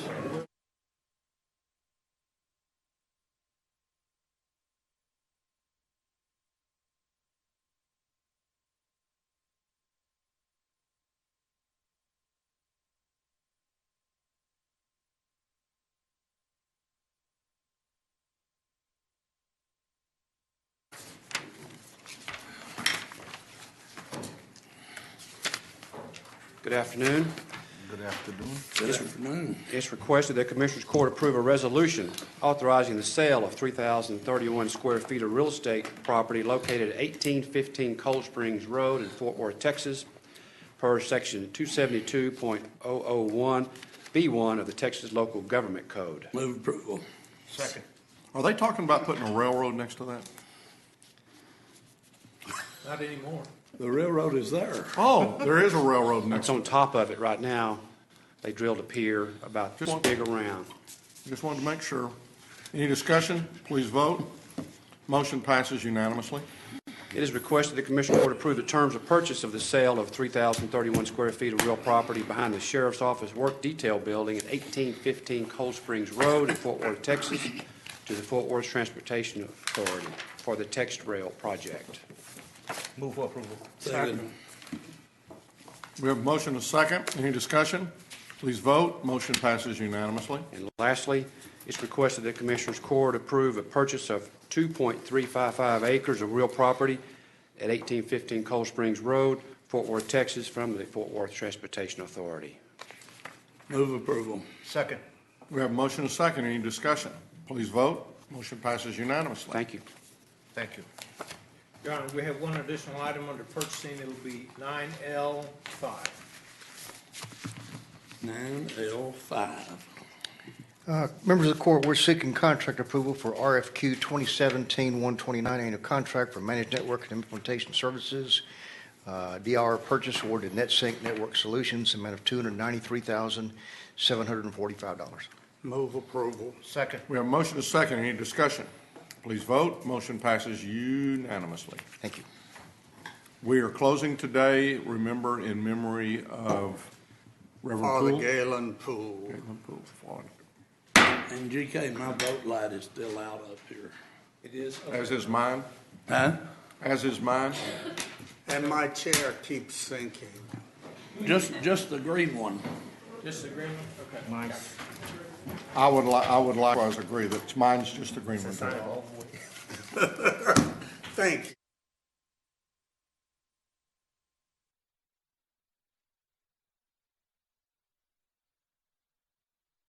Good afternoon. Good afternoon. Good afternoon. It's requested that Commissioners Court approve a resolution authorizing the sale of 3,031 square feet of real estate property located at 1815 Cold Springs Road in Fort Worth, Texas, per Section 272.001B1 of the Texas Local Government Code. Move approval. Second. Are they talking about putting a railroad next to that? Not anymore. The railroad is there. Oh, there is a railroad next It's to on it. top of it right now. They drilled a pier about this big around. Just wanted to make sure. Any discussion? Please vote. Motion passes unanimously. It is requested the Commissioner Court approve the terms of purchase of the sale of 3,031 square feet of real property behind the Sheriff's Office Work Detail Building at 1815 Cold Springs Road in Fort Worth, Texas, to the Fort Worth Transportation Authority for the Text Rail project. Move for approval. Second. We have a motion and a second. Any discussion? Please vote. Motion passes unanimously. And lastly, it's requested that Commissioners Court approve a purchase of 2.355 acres of real property at 1815 Cold Springs Road Fort Worth, Texas, from the Fort Worth Transportation Authority. Move approval. Second. We have a motion and a second. Any discussion? Please vote. Motion passes unanimously. Thank you. Thank you. Your Honor, we have one additional item under purchasing. It'll be 9L5. 9L5. Members of the court, we're seeking contract approval for RFQ 2017-129, annual contract for managed network and implementation services. DR purchase award to NetSync Network Solutions, amount of $293,745. Move approval. Second. We have a motion and a second. Any discussion? Please vote. Motion passes unanimously. Thank you. We are closing today, remember, in memory of Reverend Father Poole. Galen Poole. Galen Poole, fallen. And GK, my vote light is still out up here. It is. As is mine. Huh? As is mine. And my chair keeps sinking. Just the green one. Just agreement? Okay. Nice. I would likewise agree that mine's just the green one. Thank you.